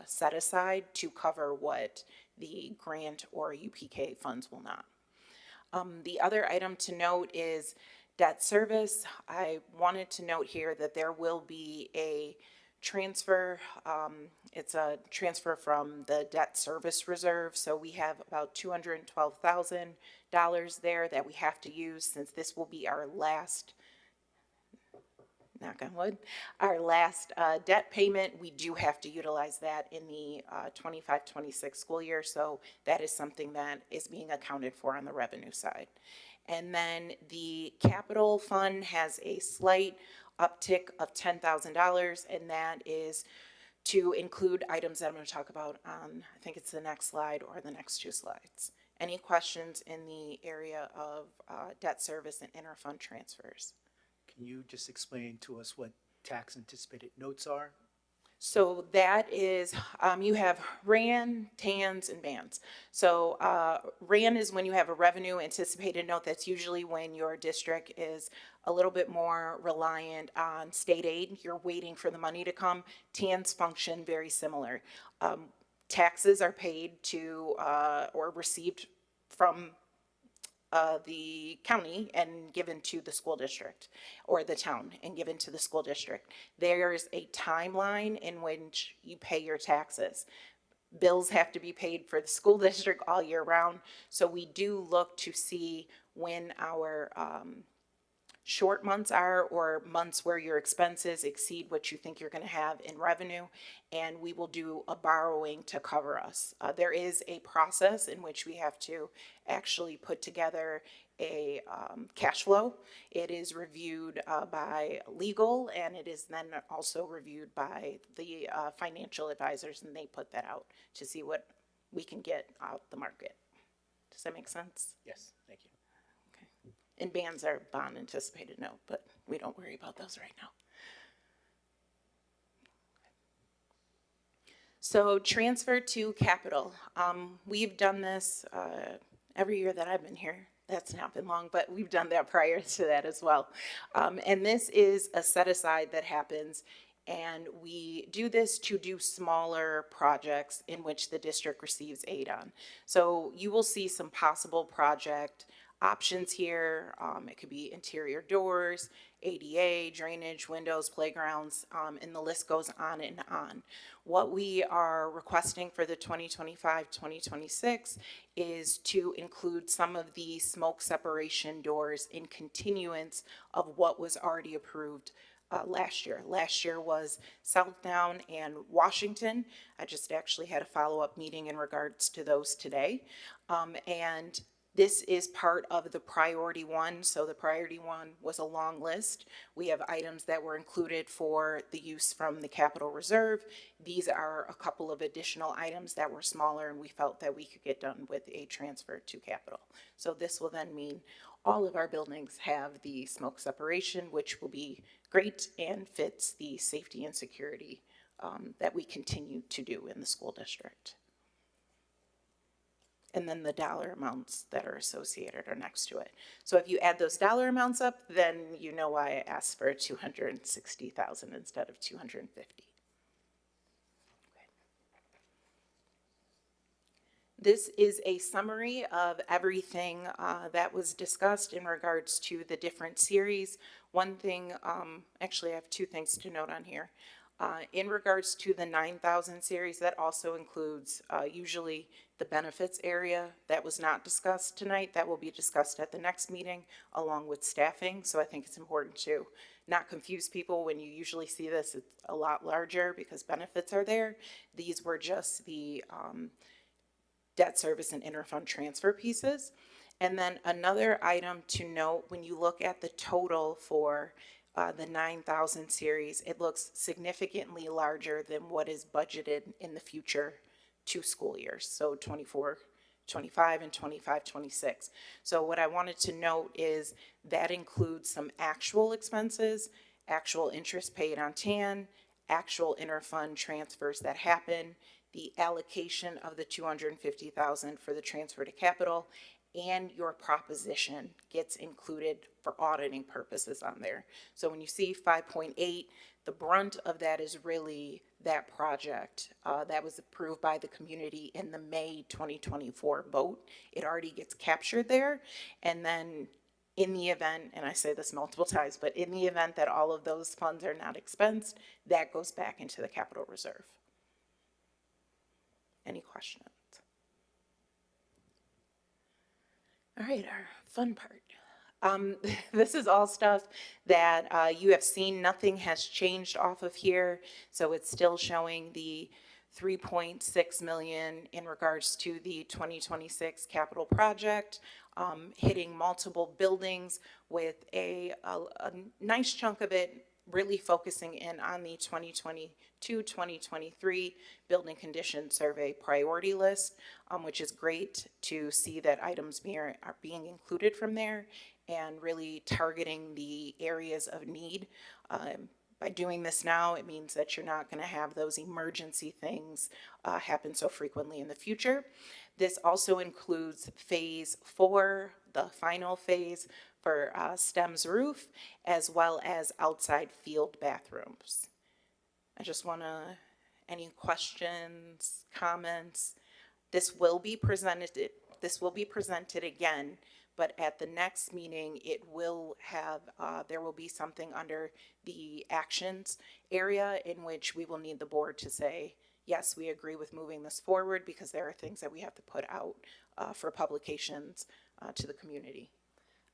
set aside to cover what the grant or UPK funds will not. The other item to note is debt service. I wanted to note here that there will be a transfer. It's a transfer from the debt service reserve. So we have about $212,000 there that we have to use since this will be our last, knock on wood, our last debt payment. We do have to utilize that in the 25-26 school year. So that is something that is being accounted for on the revenue side. And then the capital fund has a slight uptick of $10,000, and that is to include items that I'm going to talk about on, I think it's the next slide or the next two slides. Any questions in the area of debt service and interfund transfers? Can you just explain to us what tax anticipated notes are? So that is, you have RAN, TANs, and BANs. So RAN is when you have a revenue anticipated note. That's usually when your district is a little bit more reliant on state aid. You're waiting for the money to come. TANs function very similar. Taxes are paid to or received from the county and given to the school district, or the town and given to the school district. There's a timeline in which you pay your taxes. Bills have to be paid for the school district all year round. So we do look to see when our short months are, or months where your expenses exceed what you think you're going to have in revenue, and we will do a borrowing to cover us. There is a process in which we have to actually put together a cash flow. It is reviewed by legal, and it is then also reviewed by the financial advisors, and they put that out to see what we can get out the market. Does that make sense? Yes, thank you. Okay. And bands are bond anticipated note, but we don't worry about those right now. So transfer to capital. We've done this every year that I've been here. That's not been long, but we've done that prior to that as well. And this is a set aside that happens, and we do this to do smaller projects in which the district receives aid on. So you will see some possible project options here. It could be interior doors, ADA, drainage, windows, playgrounds, and the list goes on and on. What we are requesting for the 2025-2026 is to include some of the smoke separation doors in continuance of what was already approved last year. Last year was Southdown and Washington. I just actually had a follow-up meeting in regards to those today. And this is part of the priority one. So the priority one was a long list. We have items that were included for the use from the capital reserve. These are a couple of additional items that were smaller, and we felt that we could get done with a transfer to capital. So this will then mean all of our buildings have the smoke separation, which will be great and fits the safety and security that we continue to do in the school district. And then the dollar amounts that are associated are next to it. So if you add those dollar amounts up, then you know why I asked for 260,000 instead of 250. This is a summary of everything that was discussed in regards to the different series. One thing, actually I have two things to note on here. In regards to the 9,000 series, that also includes usually the benefits area that was not discussed tonight. That will be discussed at the next meeting along with staffing. So I think it's important to not confuse people. When you usually see this, it's a lot larger because benefits are there. These were just the debt service and interfund transfer pieces. And then another item to note, when you look at the total for the 9,000 series, it looks significantly larger than what is budgeted in the future 2 school years. So 24-25 and 25-26. So what I wanted to note is that includes some actual expenses, actual interest paid on TAN, actual interfund transfers that happen, the allocation of the 250,000 for the transfer to capital, and your proposition gets included for auditing purposes on there. So when you see 5.8, the brunt of that is really that project that was approved by the community in the May 2024 vote. It already gets captured there. And then in the event, and I say this multiple times, but in the event that all of those funds are not expensed, that goes back into the capital reserve. Any questions? All right, our fun part. This is all stuff that you have seen. Nothing has changed off of here. So it's still showing the 3.6 million in regards to the 2026 capital project, hitting multiple buildings with a nice chunk of it really focusing in on the 2022-2023 building condition survey priority list, which is great to see that items are being included from there and really targeting the areas of need. By doing this now, it means that you're not going to have those emergency things happen so frequently in the future. This also includes phase 4, the final phase for STEM's roof, as well as outside field bathrooms. I just want to, any questions, comments? This will be presented again, but at the next meeting, it will have, there will be something under the actions area in which we will need the board to say, yes, we agree with moving this forward because there are things that we have to put out for publications to the community.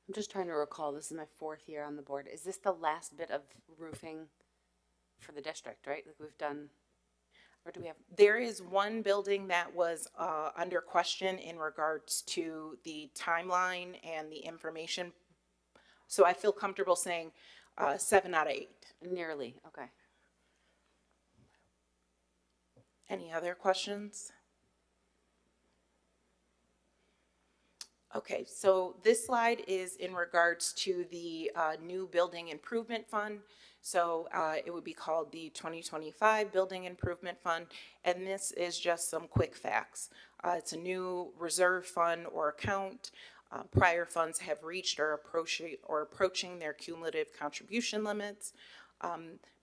I'm just trying to recall, this is my 4th year on the board. Is this the last bit of roofing for the district, right? Like we've done? Or do we have, There is one building that was under question in regards to the timeline and the information. So I feel comfortable saying 7 out of 8. nearly, okay. Any other questions? Okay, so this slide is in regards to the new building improvement fund. So it would be called the 2025 Building Improvement Fund, and this is just some quick facts. It's a new reserve fund or account. Prior funds have reached or approaching their cumulative contribution limits.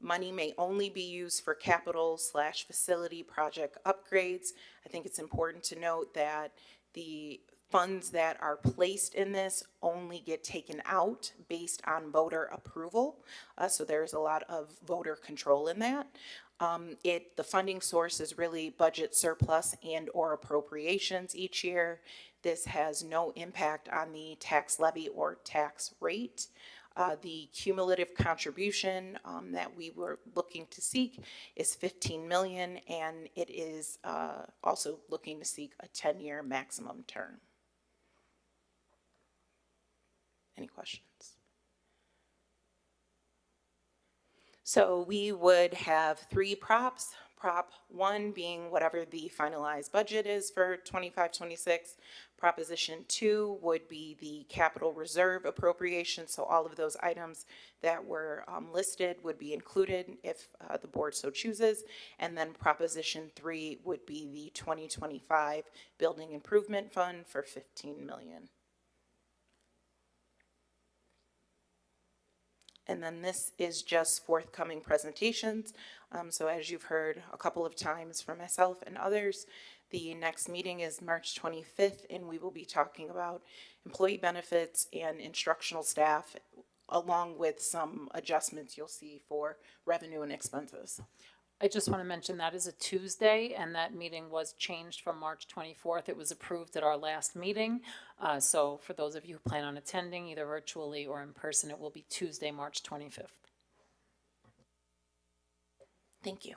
Money may only be used for capital/facility project upgrades. I think it's important to note that the funds that are placed in this only get taken out based on voter approval. So there's a lot of voter control in that. The funding source is really budget surplus and or appropriations each year. This has no impact on the tax levy or tax rate. The cumulative contribution that we were looking to seek is 15 million, and it is also looking to seek a 10-year maximum term. Any questions? So we would have 3 props. Prop 1 being whatever the finalized budget is for 25-26. Proposition 2 would be the capital reserve appropriation. So all of those items that were listed would be included if the board so chooses. And then Proposition 3 would be the 2025 Building Improvement Fund for 15 million. And then this is just forthcoming presentations. So as you've heard a couple of times from myself and others, the next meeting is March 25th, and we will be talking about employee benefits and instructional staff, along with some adjustments you'll see for revenue and expenses. I just want to mention that is a Tuesday, and that meeting was changed from March 24th. It was approved at our last meeting. So for those of you who plan on attending, either virtually or in person, it will be Tuesday, March 25th. Thank you.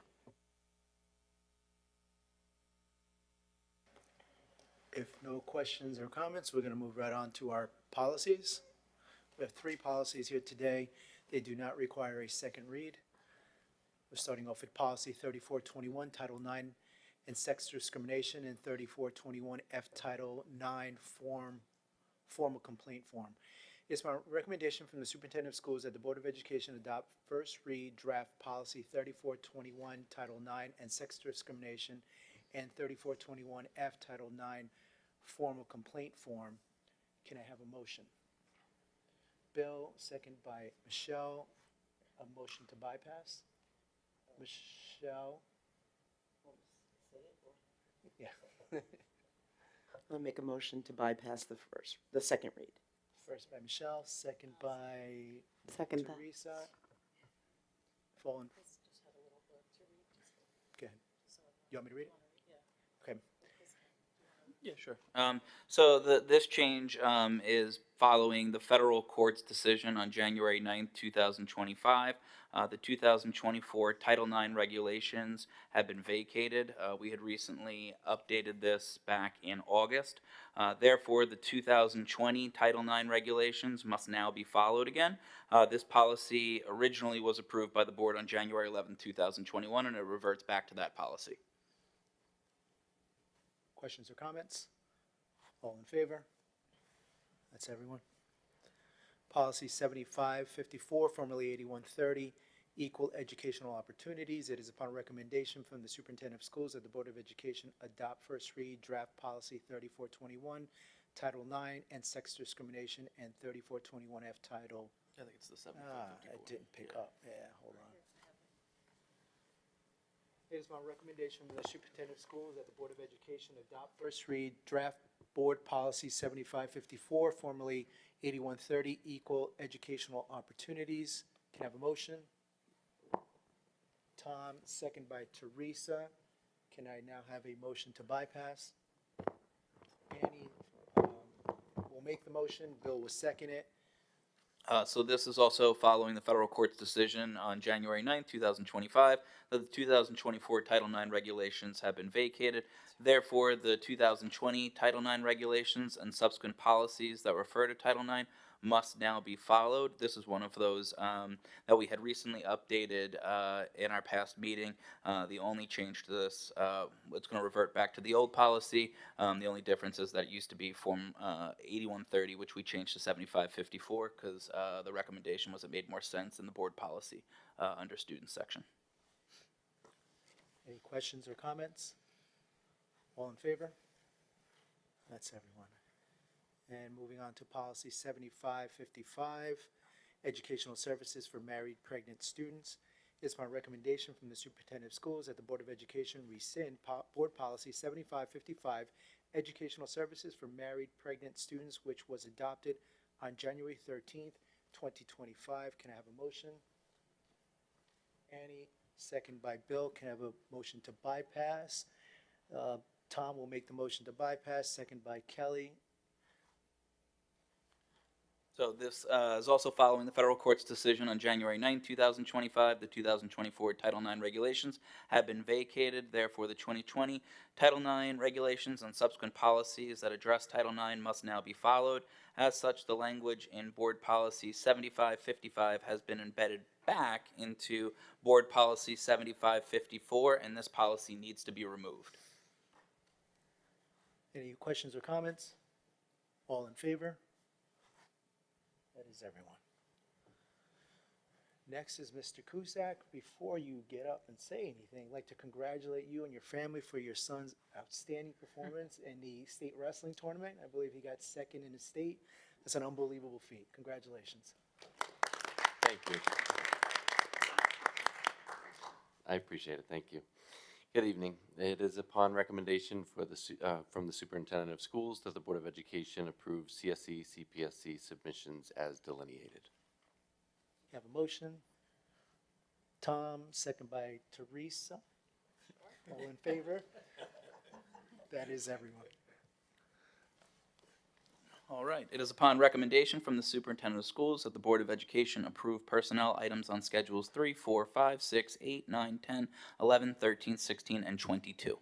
If no questions or comments, we're going to move right on to our policies. We have 3 policies here today. They do not require a second read. We're starting off with policy 3421, Title IX, and sex discrimination, and 3421F, Title IX, formal complaint form. It's my recommendation from the superintendent of schools that the Board of Education adopt first read draft policy 3421, Title IX, and sex discrimination, and 3421F, Title IX, formal complaint form. Can I have a motion? Bill, second by Michelle. A motion to bypass? Michelle? Yeah. I'll make a motion to bypass the second read. First by Michelle, second by Second that. Teresa. Fallen. Go ahead. You want me to read it? Okay. Yeah, sure. So this change is following the federal court's decision on January 9th, 2025. The 2024 Title IX regulations have been vacated. We had recently updated this back in August. Therefore, the 2020 Title IX regulations must now be followed again. This policy originally was approved by the board on January 11th, 2021, and it reverts back to that policy. Questions or comments? All in favor? That's everyone. Policy 7554, formerly 8130, equal educational opportunities. It is upon recommendation from the superintendent of schools that the Board of Education adopt first read draft policy 3421, Title IX, and sex discrimination, and 3421F, Title. I think it's the 7554. I didn't pick up. Yeah, hold on. It is my recommendation from the superintendent of schools that the Board of Education adopt first read draft board policy 7554, formerly 8130, equal educational opportunities. Can I have a motion? Tom, second by Teresa. Can I now have a motion to bypass? Annie will make the motion. Bill will second it. So this is also following the federal court's decision on January 9th, 2025, that the 2024 Title IX regulations have been vacated. Therefore, the 2020 Title IX regulations and subsequent policies that refer to Title IX must now be followed. This is one of those that we had recently updated in our past meeting. The only change to this, it's going to revert back to the old policy. The only difference is that it used to be Form 8130, which we changed to 7554 because the recommendation was it made more sense in the board policy under students section. Any questions or comments? All in favor? That's everyone. And moving on to policy 7555, educational services for married pregnant students. It's my recommendation from the superintendent of schools that the Board of Education rescind board policy 7555, educational services for married pregnant students, which was adopted on January 13th, 2025. Can I have a motion? Annie, second by Bill. Can I have a motion to bypass? Tom will make the motion to bypass, second by Kelly. So this is also following the federal court's decision on January 9, 2025. The 2024 Title IX regulations have been vacated. Therefore, the 2020 Title IX regulations and subsequent policies that address Title IX must now be followed. As such, the language in Board Policy 7555 has been embedded back into Board Policy 7554, and this policy needs to be removed. Any questions or comments? All in favor? That is everyone. Next is Mr. Cusack. Before you get up and say anything, I'd like to congratulate you and your family for your son's outstanding performance in the state wrestling tournament. I believe he got second in the state. That's an unbelievable feat. Congratulations. Thank you. I appreciate it. Thank you. Good evening. It is upon recommendation for from the Superintendent of Schools that the Board of Education approve CSE, CPSC submissions as delineated. You have a motion? Tom, second by Teresa. All in favor? That is everyone. All right. It is upon recommendation from the Superintendent of Schools that the Board of Education approve personnel items on Schedules 3, 4, 5, 6, 8, 9, 10, 11, 13, 16, and 22.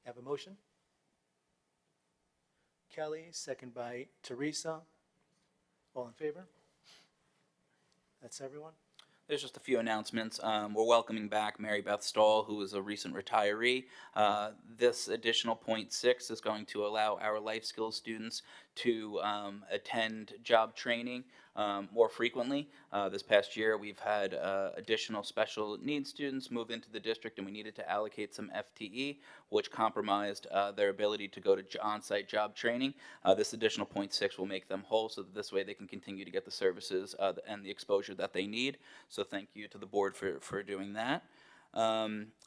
Have a motion? Kelly, second by Teresa. All in favor? That's everyone? There's just a few announcements. We're welcoming back Mary Beth Stahl, who is a recent retiree. This additional .6 is going to allow our life skills students to attend job training more frequently. This past year, we've had additional special needs students move into the district, and we needed to allocate some FTE, which compromised their ability to go to on-site job training. This additional .6 will make them whole, so that this way they can continue to get the services and the exposure that they need. So thank you to the board for doing that.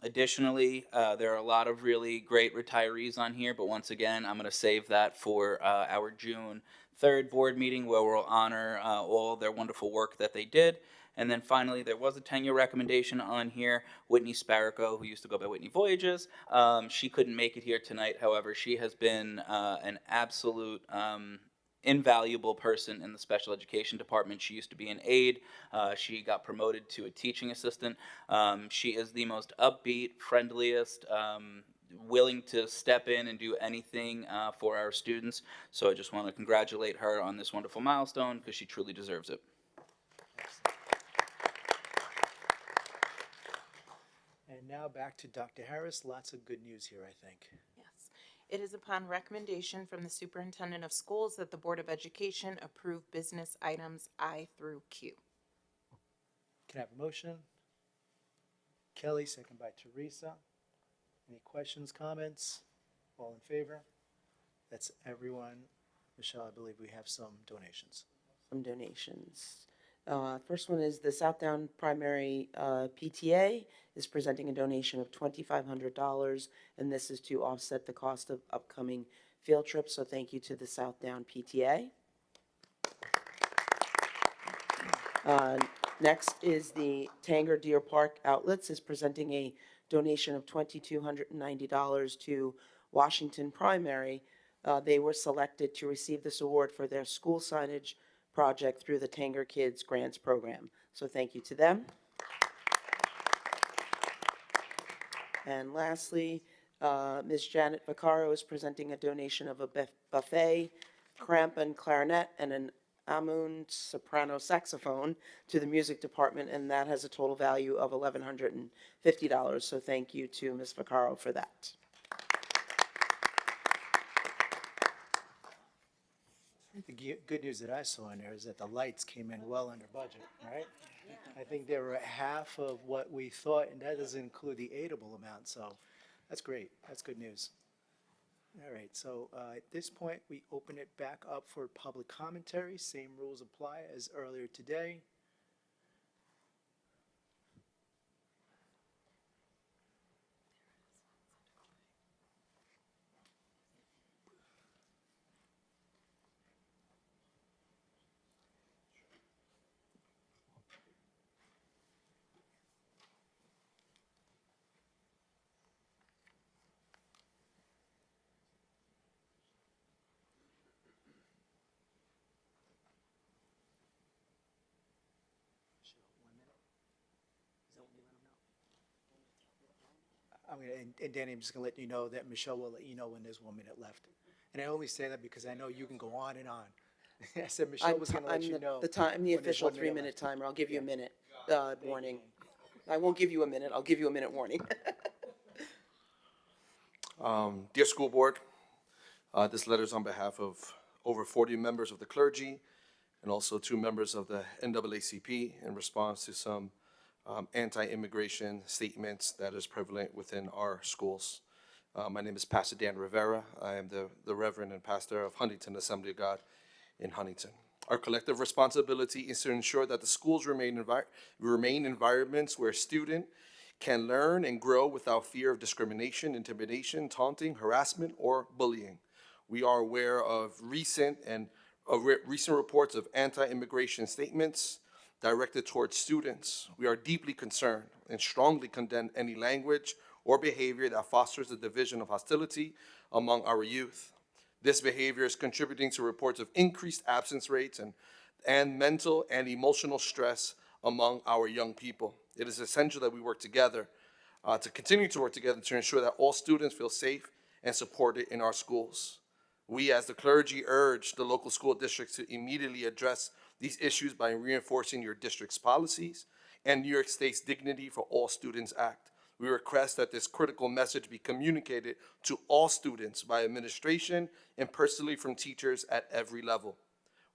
Additionally, there are a lot of really great retirees on here, but once again, I'm going to save that for our June 3rd board meeting, where we'll honor all their wonderful work that they did. And then finally, there was a tenure recommendation on here. Whitney Sparrico, who used to go by Whitney Voyages, she couldn't make it here tonight. However, she has been an absolute invaluable person in the special education department. She used to be an aide. She got promoted to a teaching assistant. She is the most upbeat, friendliest, willing to step in and do anything for our students. So I just want to congratulate her on this wonderful milestone because she truly deserves it. And now back to Dr. Harris. Lots of good news here, I think. Yes. It is upon recommendation from the Superintendent of Schools that the Board of Education approve business items I through Q. Can I have a motion? Kelly, second by Teresa. Any questions, comments? All in favor? That's everyone. Michelle, I believe we have some donations. Some donations. First one is the Southdown Primary PTA is presenting a donation of $2,500, and this is to offset the cost of upcoming field trips. So thank you to the Southdown PTA. Next is the Tanger Deer Park Outlets is presenting a donation of $2,290 to Washington Primary. They were selected to receive this award for their school signage project through the Tanger Kids Grants Program. So thank you to them. And lastly, Ms. Janet Vaccaro is presenting a donation of a buffet, cramp clarinet, and an Amun soprano saxophone to the music department, and that has a total value of $1,150. So thank you to Ms. Vaccaro for that. The good news that I saw in there is that the lights came in well under budget, right? I think they were at half of what we thought, and that doesn't include the aidable amount, so that's great. That's good news. All right, so at this point, we open it back up for public commentary. Same rules apply as earlier today. And Danny, I'm just gonna let you know that Michelle will let you know when there's 1 minute left. And I only say that because I know you can go on and on. I said Michelle was gonna let you know. I'm the when there's official 1 minute 3-minute left. timer. I'll give you a minute warning. I won't give you a minute. I'll give you a minute warning. Dear School Board, this letter is on behalf of over 40 members of the clergy and also 2 members of the NAACP in response to some anti-immigration statements that is prevalent within our schools. My name is Pastor Dan Rivera. I am the Reverend and Pastor of Huntington Assembly of God in Huntington. Our collective responsibility is to ensure that the schools remain environments where students can learn and grow without fear of discrimination, intimidation, taunting, harassment, or bullying. We are aware of recent reports of anti-immigration statements directed towards students. We are deeply concerned and strongly condemn any language or behavior that fosters the division of hostility among our youth. This behavior is contributing to reports of increased absence rates and mental and emotional stress among our young people. It is essential that we work together, to continue to work together to ensure that all students feel safe and supported in our schools. We as the clergy urge the local school districts to immediately address these issues by reinforcing your district's policies and New York State's Dignity for All Students Act. We request that this critical message be communicated to all students by administration and personally from teachers at every level.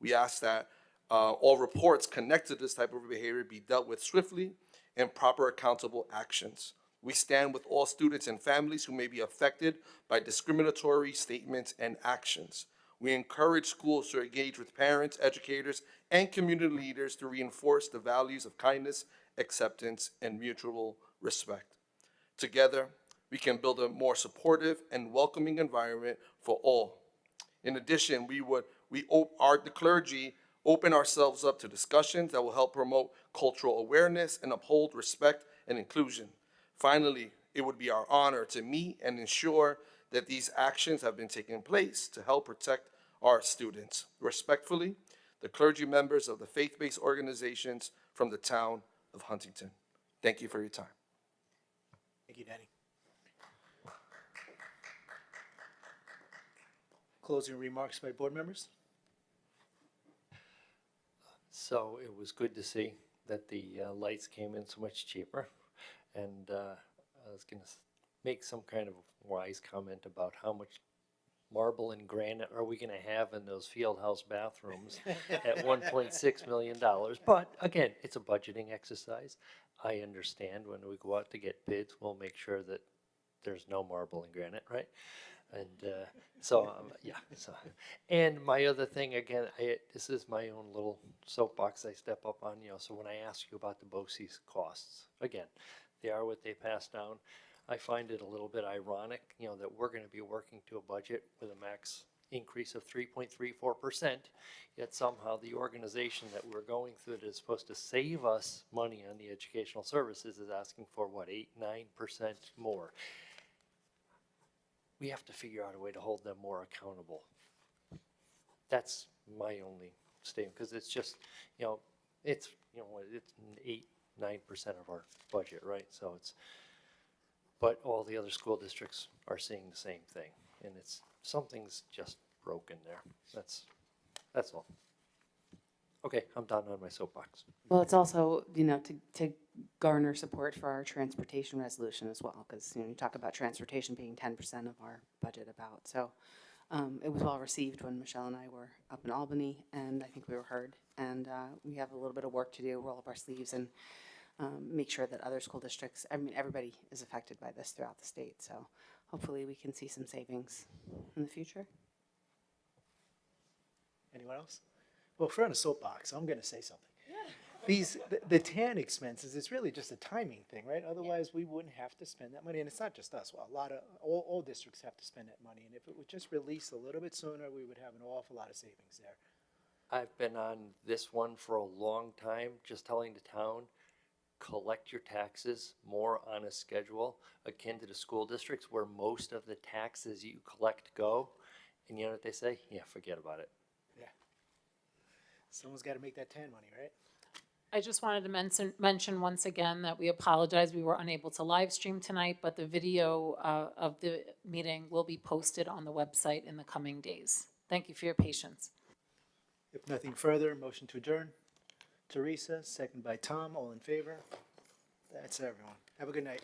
We ask that all reports connected to this type of behavior be dealt with swiftly and proper accountable actions. We stand with all students and families who may be affected by discriminatory statements and actions. We encourage schools to engage with parents, educators, and community leaders to reinforce the values of kindness, acceptance, and mutual respect. Together, we can build a more supportive and welcoming environment for all. In addition, the clergy open ourselves up to discussions that will help promote cultural awareness and uphold respect and inclusion. Finally, it would be our honor to meet and ensure that these actions have been taking place to help protect our students. Respectfully, the clergy members of the faith-based organizations from the town of Huntington. Thank you for your time. Thank you, Danny. Closing remarks by board members? So it was good to see that the lights came in so much cheaper. And I was going to make some kind of wise comment about how much marble and granite are we going to have in those field house bathrooms at $1.6 million. But again, it's a budgeting exercise. I understand when we go out to get bids, we'll make sure that there's no marble and granite, right? And yeah. So, and my other thing, again, this is my own little soapbox I step up on, so when I ask you about the BOCES costs, again, they are what they pass down. I find it a little bit ironic, that we're going to be working to a budget with a max increase of 3.34%, yet somehow the organization that we're going through that is supposed to save us money on the educational services is asking for, 8-9% more. We have to figure out a way to hold them more accountable. That's my only stadium, because it's just, it's, it's 8-9% of our budget, right? So it's, but all the other school districts are seeing the same thing, and it's, something's just broken there. That's all. Okay, I'm done on my soapbox. Well, it's also, to garner support for our transportation resolution as well, because, you talk about transportation being 10% of our budget about. So it was well received when Michelle and I were up in Albany, and I think we were heard. And we have a little bit of work to do, roll up our sleeves and make sure that other school districts, everybody is affected by this throughout the state. So hopefully we can see some savings in the future. Anyone else? Well, if we're on a soapbox, I'm going to say something. The TAN expenses, it's really just a timing thing, right? Otherwise, we wouldn't have to spend that money. And it's not just us. Well, all districts have to spend that money. And if it would just release a little bit sooner, we would have an awful lot of savings there. I've been on this one for a long time, just telling the town, collect your taxes more on a schedule akin to the school districts where most of the taxes you collect go. And you know what they say? Yeah, forget about it. Yeah. Someone's got to make that TAN money, right? I just wanted to mention once again that we apologize. We were unable to live stream tonight, but the video of the meeting will be posted on the website in the coming days. Thank you for your patience. If nothing further, motion to adjourn. Teresa, second by Tom, all in favor? That's everyone. Have a good night.